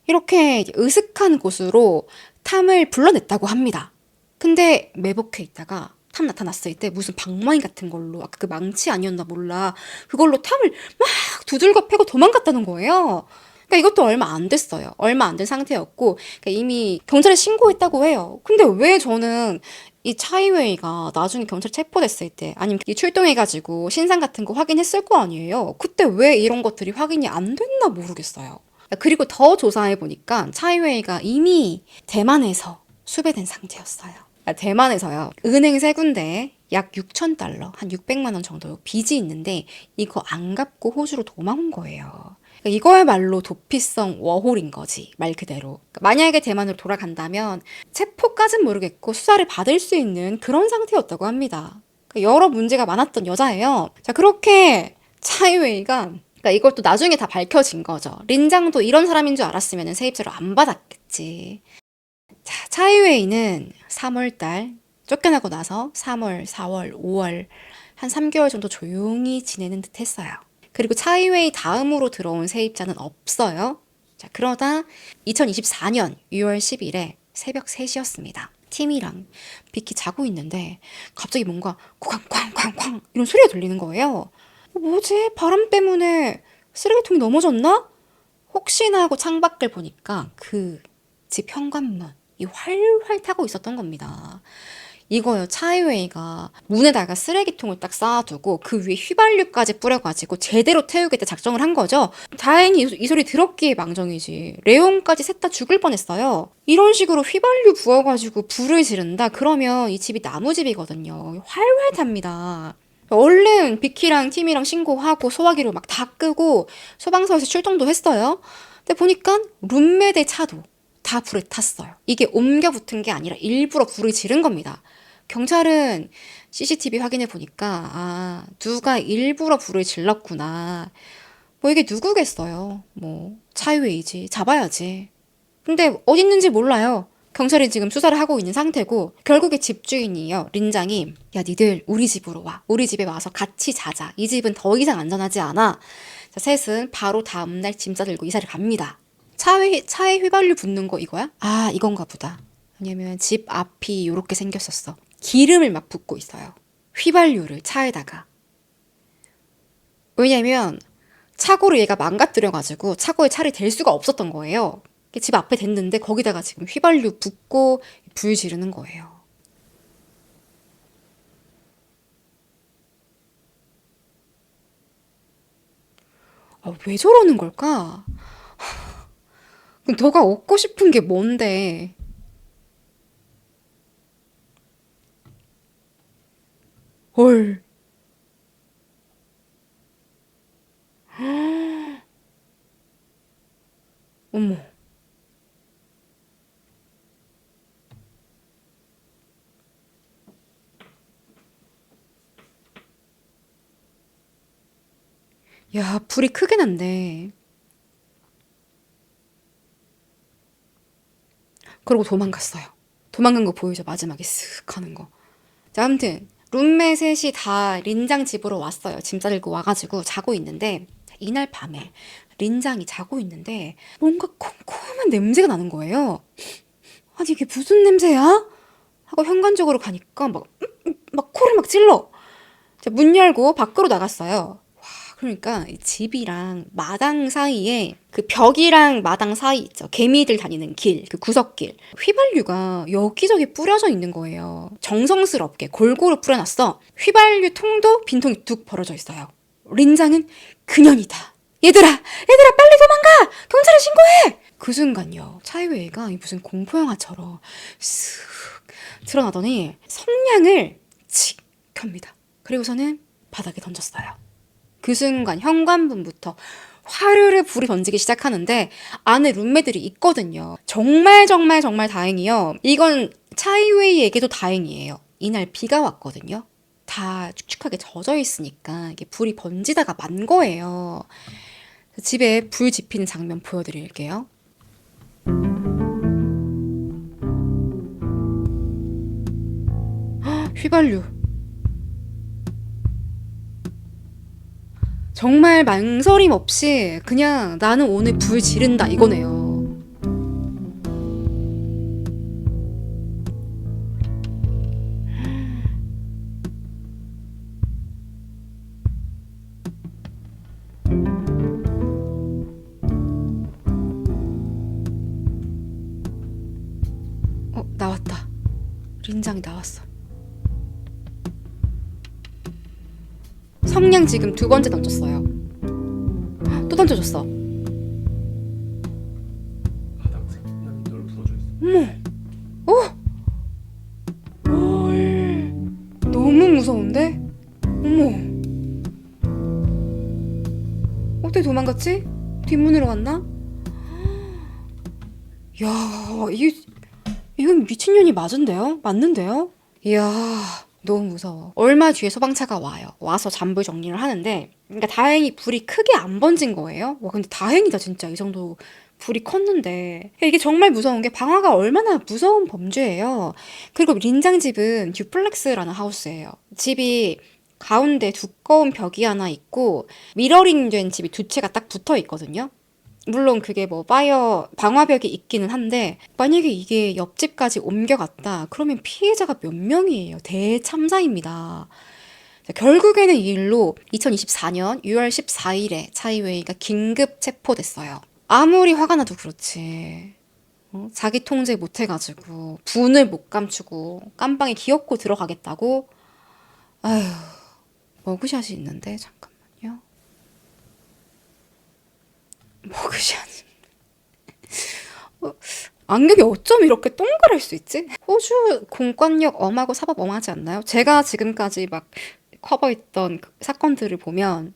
이렇게 으슥한 곳으로 탐을 불러냈다고 합니다. 근데 매복해 있다가 탐 나타났을 때 무슨 방망이 같은 걸로 아까 그 망치 아니었나 몰라. 그걸로 탐을 막 두들겨 패고 도망갔다는 거예요. 그러니까 이것도 얼마 안 됐어요. 얼마 안 된 상태였고 그러니까 이미 경찰에 신고했다고 해요. 근데 왜 저는 이 차이웨이가 나중에 경찰 체포됐을 때 아니면 출동해가지고 신상 같은 거 확인했을 거 아니에요. 그때 왜 이런 것들이 확인이 안 됐나 모르겠어요. 그리고 더 조사해보니까 차이웨이가 이미 대만에서 수배된 상태였어요. 대만에서요. 은행 세 군데에 약 6,000달러, 한 600만 원 정도 빚이 있는데 이거 안 갚고 호주로 도망온 거예요. 이거야말로 도피성 워홀인 거지, 말 그대로. 만약에 대만으로 돌아간다면 체포까진 모르겠고 수사를 받을 수 있는 그런 상태였다고 합니다. 여러 문제가 많았던 여자예요. 자, 그렇게 차이웨이가 이걸 또 나중에 다 밝혀진 거죠. 린장도 이런 사람인 줄 알았으면 세입자로 안 받았겠지. 자, 차이웨이는 3월달 쫓겨나고 나서 3월, 4월, 5월 한 3개월 정도 조용히 지내는 듯 했어요. 그리고 차이웨이 다음으로 들어온 세입자는 없어요. 자, 그러다 2024년 6월 10일에 새벽 3시였습니다. 팀이랑 비키 자고 있는데 갑자기 뭔가 쾅쾅쾅쾅 이런 소리가 들리는 거예요. 뭐지? 바람 때문에 쓰레기통이 넘어졌나? 혹시나 하고 창밖을 보니까 그 집 현관문이 활활 타고 있었던 겁니다. 이거요. 차이웨이가 문에다가 쓰레기통을 딱 쌓아두고 그 위에 휘발유까지 뿌려가지고 제대로 태우겠다 작정을 한 거죠. 다행히 이 소리 들었기에 망정이지. 레옹까지 셋 다 죽을 뻔했어요. 이런 식으로 휘발유 부어가지고 불을 지른다? 그러면 이 집이 나무집이거든요. 활활 탑니다. 얼른 비키랑 팀이랑 신고하고 소화기로 막 다 끄고 소방서에서 출동도 했어요. 근데 보니까 룸메의 차도 다 불에 탔어요. 이게 옮겨 붙은 게 아니라 일부러 불을 지른 겁니다. 경찰은 CCTV 확인해 보니까 누가 일부러 불을 질렀구나. 뭐 이게 누구겠어요. 뭐 차이웨이지. 잡아야지. 근데 어디 있는지 몰라요. 경찰이 지금 수사를 하고 있는 상태고 결국에 집주인이요. 린장이 야 니들 우리 집으로 와. 우리 집에 와서 같이 자자. 이 집은 더 이상 안전하지 않아. 자, 셋은 바로 다음날 짐 싸들고 이사를 갑니다. 차에 휘발유 붓는 거 이거야? 이건가 보다. 왜냐면 집 앞이 이렇게 생겼었어. 기름을 막 붓고 있어요. 휘발유를 차에다가. 왜냐면 차고를 얘가 망가뜨려가지고 차고에 차를 댈 수가 없었던 거예요. 집 앞에 댔는데 거기다가 지금 휘발유 붓고 불 지르는 거예요. 왜 저러는 걸까? 그럼 너가 얻고 싶은 게 뭔데? 헐. 어머. 야, 불이 크게 난대. 그러고 도망갔어요. 도망간 거 보이죠? 마지막에 쓱 하는 거. 자, 아무튼 룸메 셋이 다 린장 집으로 왔어요. 짐 싸들고 와가지고 자고 있는데 이날 밤에 린장이 자고 있는데 뭔가 콩콩한 냄새가 나는 거예요. 아니 이게 무슨 냄새야? 하고 현관 쪽으로 가니까 막 코를 막 찔러. 자, 문 열고 밖으로 나갔어요. 그러니까 이 집이랑 마당 사이에 그 벽이랑 마당 사이 있죠. 개미들 다니는 길, 그 구석길. 휘발유가 여기저기 뿌려져 있는 거예요. 정성스럽게 골고루 뿌려놨어. 휘발유 통도 빈통이 뚝 벌어져 있어요. 린장은 그년이다. 얘들아 빨리 도망가! 경찰에 신고해! 그 순간요. 차이웨이가 무슨 공포영화처럼 쓱 드러나더니 성냥을 칙 켭니다. 그리고서는 바닥에 던졌어요. 그 순간 현관문부터 화르르 불이 번지기 시작하는데 안에 룸메들이 있거든요. 정말 다행이요. 이건 차이웨이에게도 다행이에요. 이날 비가 왔거든요. 다 축축하게 젖어 있으니까 이게 불이 번지다가 만 거예요. 집에 불 지피는 장면 보여드릴게요. 휘발유. 정말 망설임 없이 그냥 나는 오늘 불 지른다 이거네요. 나왔다. 린장이 나왔어. 성냥 지금 2번째 던졌어요. 또 던져줬어. 바닥 성냥이 널브러져 있어. 어머! 헐. 너무 무서운데? 어머. 어떻게 도망갔지? 뒷문으로 갔나? 야, 이건 미친년이 맞은데요? 맞는데요? 이야, 너무 무서워. 얼마 뒤에 소방차가 와요. 와서 잔불 정리를 하는데, 그러니까 다행히 불이 크게 안 번진 거예요. 와, 근데 다행이다, 진짜. 이 정도 불이 컸는데. 이게 정말 무서운 게 방화가 얼마나 무서운 범죄예요. 그리고 린장 집은 듀플렉스라는 하우스예요. 집이 가운데 두꺼운 벽이 하나 있고, 미러링 된 집이 2채가 딱 붙어 있거든요. 물론 그게 뭐 파이어 방화벽이 있기는 한데 만약에 이게 옆집까지 옮겨갔다 그러면 피해자가 몇 명이에요? 대참사입니다. 자, 결국에는 이 일로 2024년 6월 14일에 차이웨이가 긴급 체포됐어요. 아무리 화가 나도 그렇지. 자기 통제 못 해가지고 분을 못 감추고 깜방에 기어코 들어가겠다고. 아휴, 머그샷이 있는데 잠깐만요. 머그샷. 안경이 어쩜 이렇게 동그랄 수 있지? 호주 공권력 엄하고 사법 엄하지 않나요? 제가 지금까지 막 커버했던 그 사건들을 보면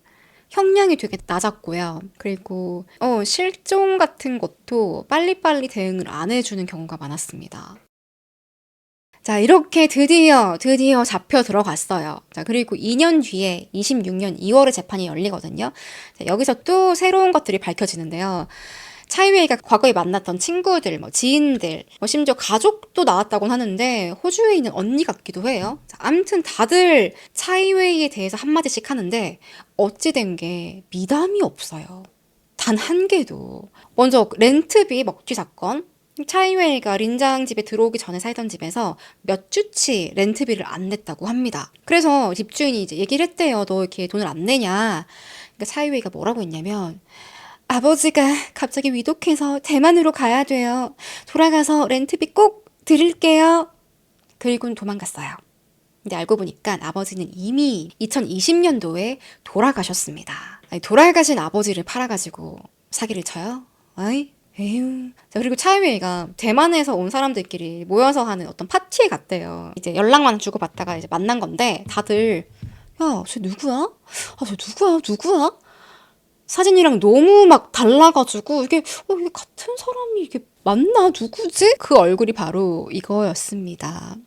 형량이 되게 낮았고요. 그리고 실종 같은 것도 빨리빨리 대응을 안 해주는 경우가 많았습니다. 자, 이렇게 드디어 잡혀 들어갔어요. 자, 그리고 2년 뒤에 26년 2월에 재판이 열리거든요. 자, 여기서 또 새로운 것들이 밝혀지는데요. 차이웨이가 과거에 만났던 친구들, 뭐 지인들, 뭐 심지어 가족도 나왔다고 하는데 호주에 있는 언니 같기도 해요. 자, 아무튼 다들 차이웨이에 대해서 한마디씩 하는데 어찌된 게 미담이 없어요. 단 한 개도. 먼저 렌트비 먹튀 사건. 차이웨이가 린장 집에 들어오기 전에 살던 집에서 몇 주치 렌트비를 안 냈다고 합니다. 그래서 집주인이 이제 얘기를 했대요. 너 이렇게 돈을 안 내냐. 그러니까 차이웨이가 뭐라고 했냐면 아버지가 갑자기 위독해서 대만으로 가야 돼요. 돌아가서 렌트비 꼭 드릴게요. 그리고는 도망갔어요. 근데 알고 보니까 아버지는 이미 2020년도에 돌아가셨습니다. 아니, 돌아가신 아버지를 팔아가지고 사기를 쳐요? 아이, 에휴. 자, 그리고 차이웨이가 대만에서 온 사람들끼리 모여서 하는 어떤 파티에 갔대요. 이제 연락만 주고받다가 이제 만난 건데 다들 야, 쟤 누구야? 아, 쟤 누구야? 사진이랑 너무 막 달라가지고 이게 같은 사람이 이게 맞나? 누구지? 그 얼굴이 바로 이거였습니다.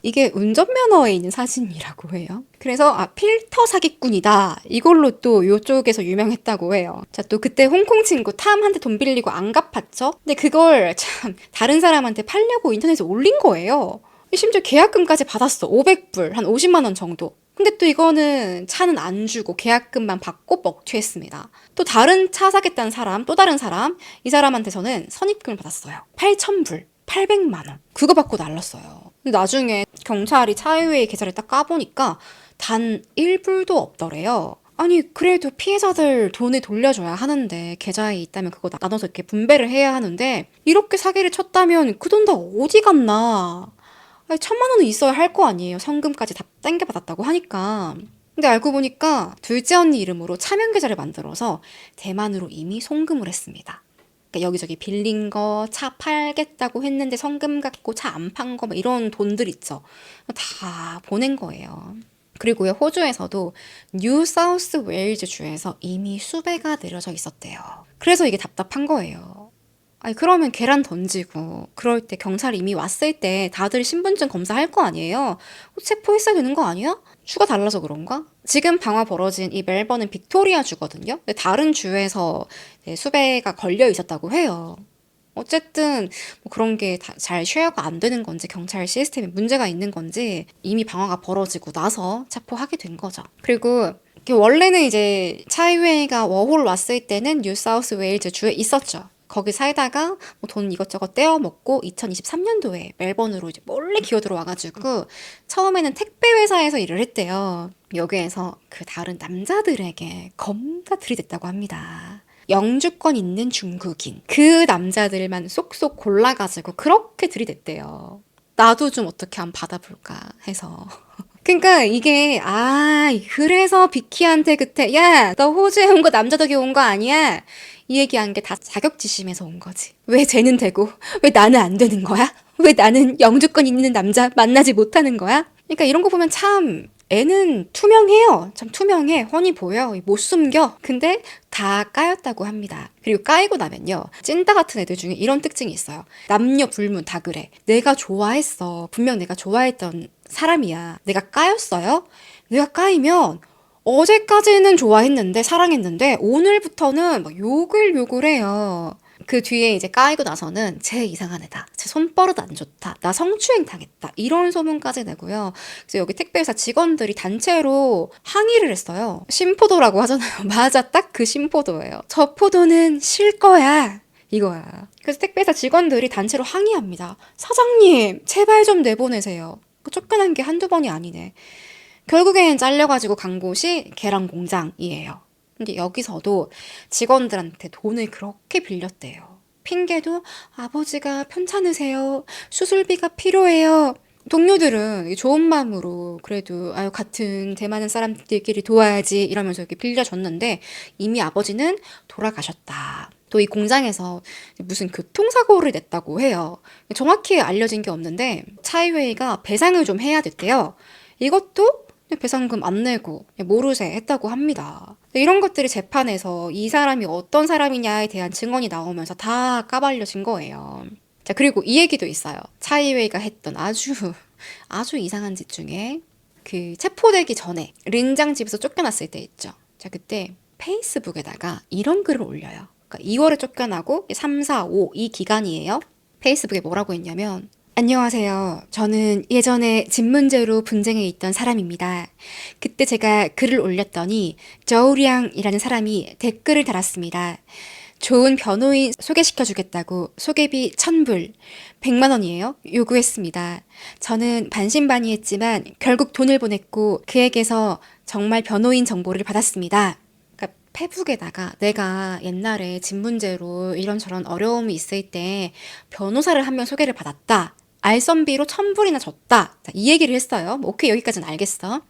이게 운전면허에 있는 사진이라고 해요. 그래서 필터 사기꾼이다. 이걸로 또 이쪽에서 유명했다고 해요. 자, 또 그때 홍콩 친구 탐한테 돈 빌리고 안 갚았죠? 근데 그걸 참 다른 사람한테 팔려고 인터넷에 올린 거예요. 심지어 계약금까지 받았어. 500불, 한 50만 원 정도. 근데 또 이거는 차는 안 주고 계약금만 받고 먹튀했습니다. 또 다른 차 사겠다는 사람, 또 다른 사람, 이 사람한테서는 선입금을 받았어요. 8,000불, 800만 원. 그거 받고 날랐어요. 근데 나중에 경찰이 차이웨이 계좌를 딱 까보니까 단 1불도 없더래요. 아니 그래도 피해자들 돈을 돌려줘야 하는데 계좌에 있다면 그거 나눠서 이렇게 분배를 해야 하는데 이렇게 사기를 쳤다면 그 돈 다 어디 갔나. 아니, 1,000만 원은 있어야 할 거 아니에요. 성금까지 다 땡겨받았다고 하니까. 근데 알고 보니까 둘째 언니 이름으로 차명 계좌를 만들어서 대만으로 이미 송금을 했습니다. 그러니까 여기저기 빌린 거, 차 팔겠다고 했는데 성금 갖고 차 안 판 거, 이런 돈들 있죠. 다 보낸 거예요. 그리고요, 호주에서도 뉴 사우스 웨일즈 주에서 이미 수배가 내려져 있었대요. 그래서 이게 답답한 거예요. 아니 그러면 계란 던지고 그럴 때 경찰이 이미 왔을 때 다들 신분증 검사할 거 아니에요? 체포했어야 되는 거 아니야? 주가 달라서 그런가? 지금 방화 벌어진 이 멜번은 빅토리아 주거든요. 근데 다른 주에서 수배가 걸려 있었다고 해요. 어쨌든 뭐 그런 게 잘 쉐어가 안 되는 건지 경찰 시스템에 문제가 있는 건지 이미 방화가 벌어지고 나서 체포하게 된 거죠. 그리고 원래는 이제 차이웨이가 워홀 왔을 때는 뉴사우스 웨일즈 주에 있었죠. 거기 살다가 뭐 돈 이것저것 떼어먹고 2023년도에 멜번으로 이제 몰래 기어 들어와가지고 처음에는 택배 회사에서 일을 했대요. 여기에서 그 다른 남자들에게 겁나 들이댔다고 합니다. 영주권 있는 중국인 그 남자들만 쏙쏙 골라가지고 그렇게 들이댔대요. 나도 좀 어떻게 한번 받아볼까 해서. 그러니까 이게 그래서 비키한테 그때 야, 너 호주에 온 거 남자 덕에 온 거 아니야? 이 얘기한 게 다 자격지심에서 온 거지. 왜 쟤는 되고 왜 나는 안 되는 거야? 왜 나는 영주권 있는 남자 만나지 못하는 거야? 그러니까 이런 거 보면 참 애는 투명해요. 참 투명해. 훤히 보여. 못 숨겨. 근데 다 까였다고 합니다. 그리고 까이고 나면요. 찐따 같은 애들 중에 이런 특징이 있어요. 남녀 불문 다 그래. 내가 좋아했어. 분명 내가 좋아했던 사람이야. 내가 까였어요? 내가 까이면 어제까지는 좋아했는데 사랑했는데 오늘부터는 막 욕을 해요. 그 뒤에 이제 까이고 나서는 쟤 이상한 애다. 쟤 손버릇 안 좋다. 나 성추행 당했다. 이런 소문까지 내고요. 그래서 여기 택배회사 직원들이 단체로 항의를 했어요. 신포도라고 하잖아요. 맞아, 딱 그 신포도예요. 저 포도는 실 거야. 이거야. 그래서 택배회사 직원들이 단체로 항의합니다. 사장님, 제발 좀 내보내세요. 쫓겨난 게 한두 번이 아니네. 결국엔 잘려가지고 간 곳이 계란 공장이에요. 근데 여기서도 직원들한테 돈을 그렇게 빌렸대요. 핑계도 아버지가 편찮으세요. 수술비가 필요해요. 동료들은 좋은 마음으로 그래도 아유 같은 대만은 사람들끼리 도와야지 이러면서 이렇게 빌려줬는데 이미 아버지는 돌아가셨다. 또 이 공장에서 무슨 교통사고를 냈다고 해요. 정확히 알려진 게 없는데 차이웨이가 배상을 좀 해야 됐대요. 이것도 배상금 안 내고 모르쇠 했다고 합니다. 이런 것들이 재판에서 이 사람이 어떤 사람이냐에 대한 증언이 나오면서 다 까발려진 거예요. 자, 그리고 이 얘기도 있어요. 차이웨이가 했던 아주 이상한 짓 중에 그 체포되기 전에 린장 집에서 쫓겨났을 때 있죠. 자, 그때 페이스북에다가 이런 글을 올려요. 그러니까 2월에 쫓겨나고 3, 4, 5 이 기간이에요. 페이스북에 뭐라고 했냐면 안녕하세요. 저는 예전에 집 문제로 분쟁에 있던 사람입니다. 그때 제가 글을 올렸더니 저우량이라는 사람이 댓글을 달았습니다. 좋은 변호인 소개시켜주겠다고 소개비 1,000불, 100만 원이에요. 요구했습니다. 저는 반신반의했지만 결국 돈을 보냈고 그에게서 정말 변호인 정보를 받았습니다. 그러니까 페북에다가 내가 옛날에 집 문제로 이런저런 어려움이 있을 때 변호사를 한 명 소개를 받았다. 알선비로 1,000불이나 줬다. 자, 이 얘기를 했어요. 뭐, 오케이, 여기까지는 알겠어.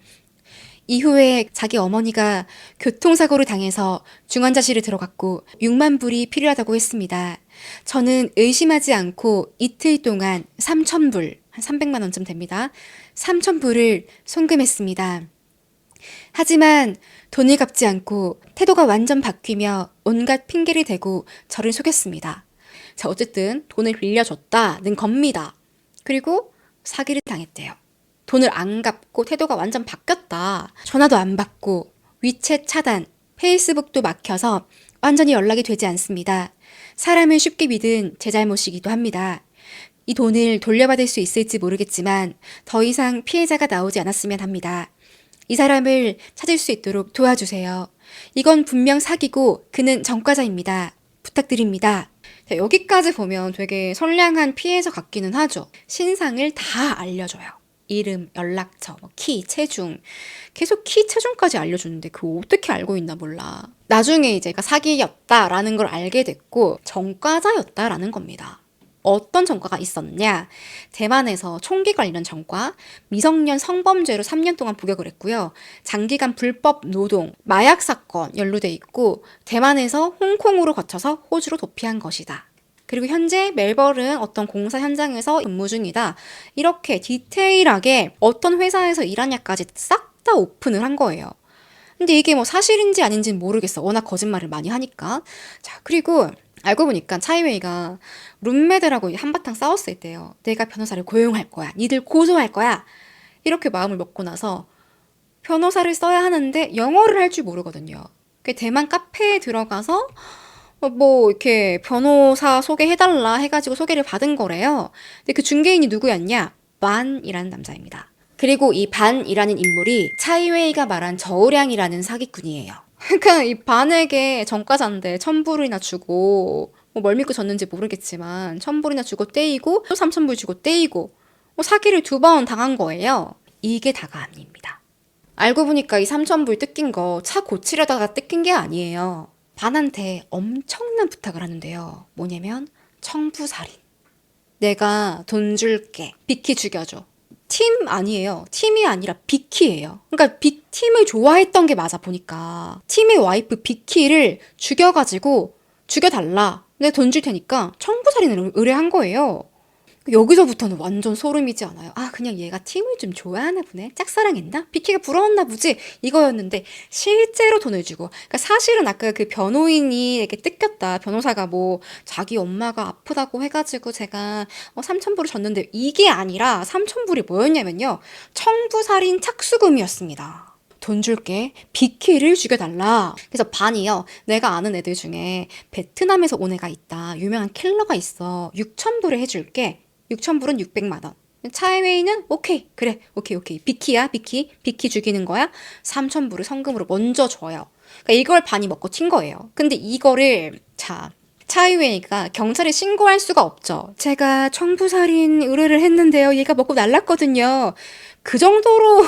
이후에 자기 어머니가 교통사고를 당해서 중환자실에 들어갔고 6만 불이 필요하다고 했습니다. 저는 의심하지 않고 이틀 동안 3,000불, 한 300만 원쯤 됩니다. 3,000불을 송금했습니다. 하지만 돈을 갚지 않고 태도가 완전 바뀌며 온갖 핑계를 대고 저를 속였습니다. 자, 어쨌든 돈을 빌려줬다는 겁니다. 그리고 사기를 당했대요. 돈을 안 갚고 태도가 완전 바뀌었다. 전화도 안 받고 위챗 차단, 페이스북도 막혀서 완전히 연락이 되지 않습니다. 사람을 쉽게 믿은 제 잘못이기도 합니다. 이 돈을 돌려받을 수 있을지 모르겠지만 더 이상 피해자가 나오지 않았으면 합니다. 이 사람을 찾을 수 있도록 도와주세요. 이건 분명 사기고 그는 전과자입니다. 부탁드립니다. 자, 여기까지 보면 되게 선량한 피해자 같기는 하죠. 신상을 다 알려줘요. 이름, 연락처, 키, 체중. 계속 키, 체중까지 알려주는데 그거 어떻게 알고 있나 몰라. 나중에 이제 사기였다라는 걸 알게 됐고 전과자였다라는 겁니다. 어떤 전과가 있었냐? 대만에서 총기 관련 전과, 미성년 성범죄로 3년 동안 복역을 했고요. 장기간 불법 노동, 마약 사건 연루돼 있고 대만에서 홍콩으로 거쳐서 호주로 도피한 것이다. 그리고 현재 멜버른 어떤 공사 현장에서 근무 중이다. 이렇게 디테일하게 어떤 회사에서 일하냐까지 싹 다 오픈을 한 거예요. 근데 이게 뭐 사실인지 아닌지는 모르겠어. 워낙 거짓말을 많이 하니까. 자, 그리고 알고 보니까 차이웨이가 룸메들하고 한바탕 싸웠을 때요. 내가 변호사를 고용할 거야. 니들 고소할 거야. 이렇게 마음을 먹고 나서 변호사를 써야 하는데 영어를 할 줄 모르거든요. 대만 카페에 들어가서 뭐 이렇게 변호사 소개해달라 해가지고 소개를 받은 거래요. 근데 그 중개인이 누구였냐? 반이라는 남자입니다. 그리고 이 반이라는 인물이 차이웨이가 말한 저우량이라는 사기꾼이에요. 그러니까 이 반에게 전과자인데 1,000불이나 주고 뭐 뭘 믿고 줬는지 모르겠지만 1,000불이나 주고 떼이고 또 3,000불 주고 떼이고 사기를 2번 당한 거예요. 이게 다가 아닙니다. 알고 보니까 이 3,000불 뜯긴 거 차 고치려다가 뜯긴 게 아니에요. 반한테 엄청난 부탁을 하는데요. 뭐냐면 청부살인. 내가 돈 줄게. 비키 죽여줘. 팀 아니에요. 팀이 아니라 비키예요. 그러니까 빅팀을 좋아했던 게 맞아 보니까 팀의 와이프 비키를 죽여달라. 내가 돈 줄 테니까 청부살인을 의뢰한 거예요. 여기서부터는 완전 소름이지 않아요? 아, 그냥 얘가 팀을 좀 좋아하나 보네? 짝사랑했나? 비키가 부러웠나 보지? 이거였는데 실제로 돈을 주고, 그러니까 사실은 아까 그 변호인이 이렇게 뜯겼다. 변호사가 뭐 자기 엄마가 아프다고 해가지고 제가 3,000불을 줬는데 이게 아니라 3,000불이 뭐였냐면요. 청부살인 착수금이었습니다. 돈 줄게. 비키를 죽여달라. 그래서 반이요. 내가 아는 애들 중에 베트남에서 온 애가 있다. 유명한 킬러가 있어. 6,000불에 해줄게. 6,000불은 600만 원. 차이웨이는 오케이. 그래. 오케이. 비키야. 비키 죽이는 거야. 3,000불을 성금으로 먼저 줘요. 그러니까 이걸 반이 먹고 튄 거예요. 근데 이거를 차이웨이가 경찰에 신고할 수가 없죠. 제가 청부살인 의뢰를 했는데요. 얘가 먹고 날랐거든요. 그 정도로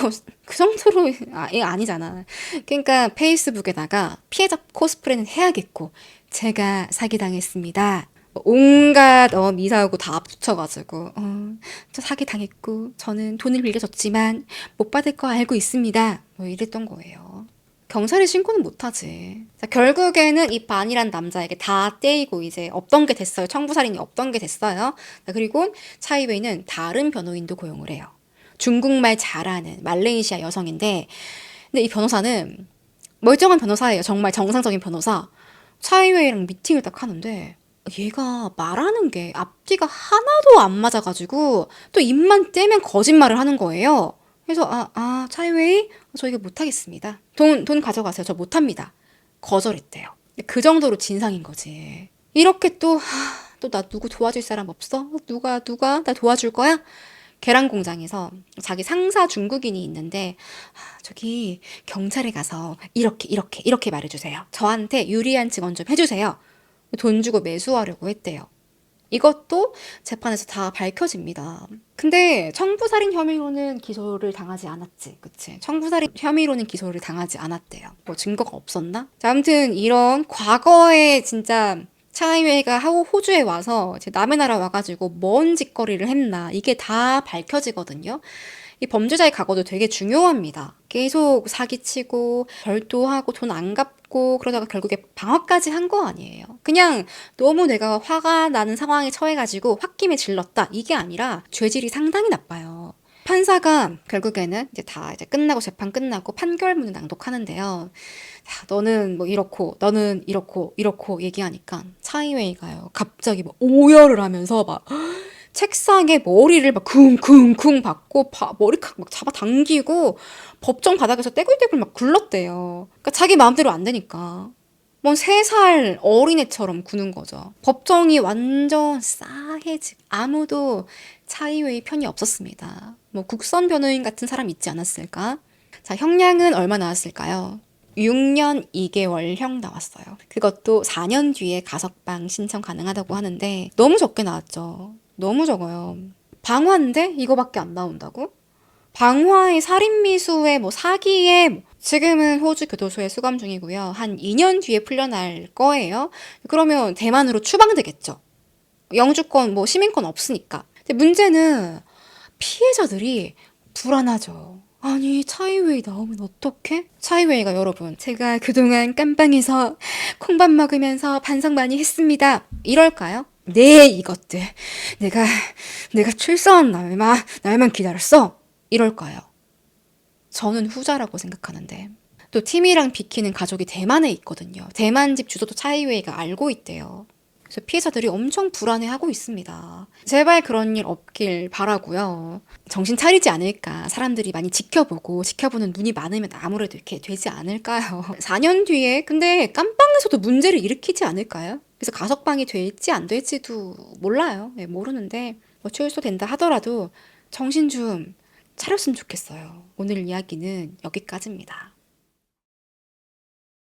아니잖아. 그러니까 페이스북에다가 피해자 코스프레는 해야겠고, 제가 사기당했습니다. 온갖 미사하고 다 붙여가지고 저 사기당했고 저는 돈을 빌려줬지만 못 받을 거 알고 있습니다. 뭐 이랬던 거예요. 경찰에 신고는 못하지. 자, 결국에는 이 반이란 남자에게 다 떼이고 이제 없던 게 됐어요. 청부살인이 없던 게 됐어요. 자, 그리고 차이웨이는 다른 변호인도 고용을 해요. 중국말 잘하는 말레이시아 여성인데, 근데 이 변호사는 멀쩡한 변호사예요. 정말 정상적인 변호사. 차이웨이랑 미팅을 딱 하는데 얘가 말하는 게 앞뒤가 하나도 안 맞아가지고 또 입만 떼면 거짓말을 하는 거예요. 그래서 차이웨이 저 이거 못하겠습니다. 돈 가져가세요. 저 못합니다. 거절했대요. 그 정도로 진상인 거지. 이렇게 또 나 누구 도와줄 사람 없어? 누가 나 도와줄 거야? 계란 공장에서 자기 상사 중국인이 있는데 저기 경찰에 가서 이렇게 말해주세요. 저한테 유리한 증언 좀 해주세요. 돈 주고 매수하려고 했대요. 이것도 재판에서 다 밝혀집니다. 근데 청부살인 혐의로는 기소를 당하지 않았지. 그치? 청부살인 혐의로는 기소를 당하지 않았대요. 뭐 증거가 없었나? 자, 아무튼 이런 과거에 진짜 차이웨이가 호주에 와서 이제 남의 나라 와가지고 뭔 짓거리를 했나 이게 다 밝혀지거든요. 이 범죄자의 각오도 되게 중요합니다. 계속 사기치고 절도하고 돈 안 갚고 그러다가 결국에 방화까지 한 거 아니에요. 그냥 너무 내가 화가 나는 상황에 처해가지고 홧김에 질렀다 이게 아니라 죄질이 상당히 나빠요. 판사가 결국에는 이제 끝나고 재판 끝나고 판결문을 낭독하는데요. 자, 너는 뭐 이렇고 너는 이렇고 얘기하니까 차이웨이가요 갑자기 막 오열을 하면서 막 책상에 머리를 막 쿵쿵쿵 박고 머리카락 막 잡아당기고 법정 바닥에서 떼굴떼굴 막 굴렀대요. 그러니까 자기 마음대로 안 되니까. 뭔 3살 어린애처럼 구는 거죠. 법정이 완전 싸해지고 아무도 차이웨이 편이 없었습니다. 뭐 국선 변호인 같은 사람 있지 않았을까? 자, 형량은 얼마 나왔을까요? 6년 2개월형 나왔어요. 그것도 4년 뒤에 가석방 신청 가능하다고 하는데 너무 적게 나왔죠. 너무 적어요. 방화인데 이거밖에 안 나온다고? 방화의 살인미수에 뭐 사기에 지금은 호주 교도소에 수감 중이고요. 한 2년 뒤에 풀려날 거예요. 그러면 대만으로 추방되겠죠. 영주권 뭐 시민권 없으니까. 근데 문제는 피해자들이 불안하죠. 아니 차이웨이 나오면 어떡해? 차이웨이가 여러분 제가 그동안 깜빵에서 콩밥 먹으면서 반성 많이 했습니다. 이럴까요? 네 이것들 내가 출소한 날만 기다렸어. 이럴까요? 저는 후자라고 생각하는데 또 티미랑 비키는 가족이 대만에 있거든요. 대만 집 주소도 차이웨이가 알고 있대요. 그래서 피해자들이 엄청 불안해하고 있습니다. 제발 그런 일 없길 바라고요. 정신 차리지 않을까. 사람들이 많이 지켜보는 눈이 많으면 아무래도 이렇게 되지 않을까요? 4년 뒤에 근데 깜빵에서도 문제를 일으키지 않을까요? 그래서 가석방이 될지 안 될지도 몰라요. 네, 모르는데 뭐 출소된다 하더라도 정신 좀 차렸으면 좋겠어요. 오늘 이야기는 여기까지입니다.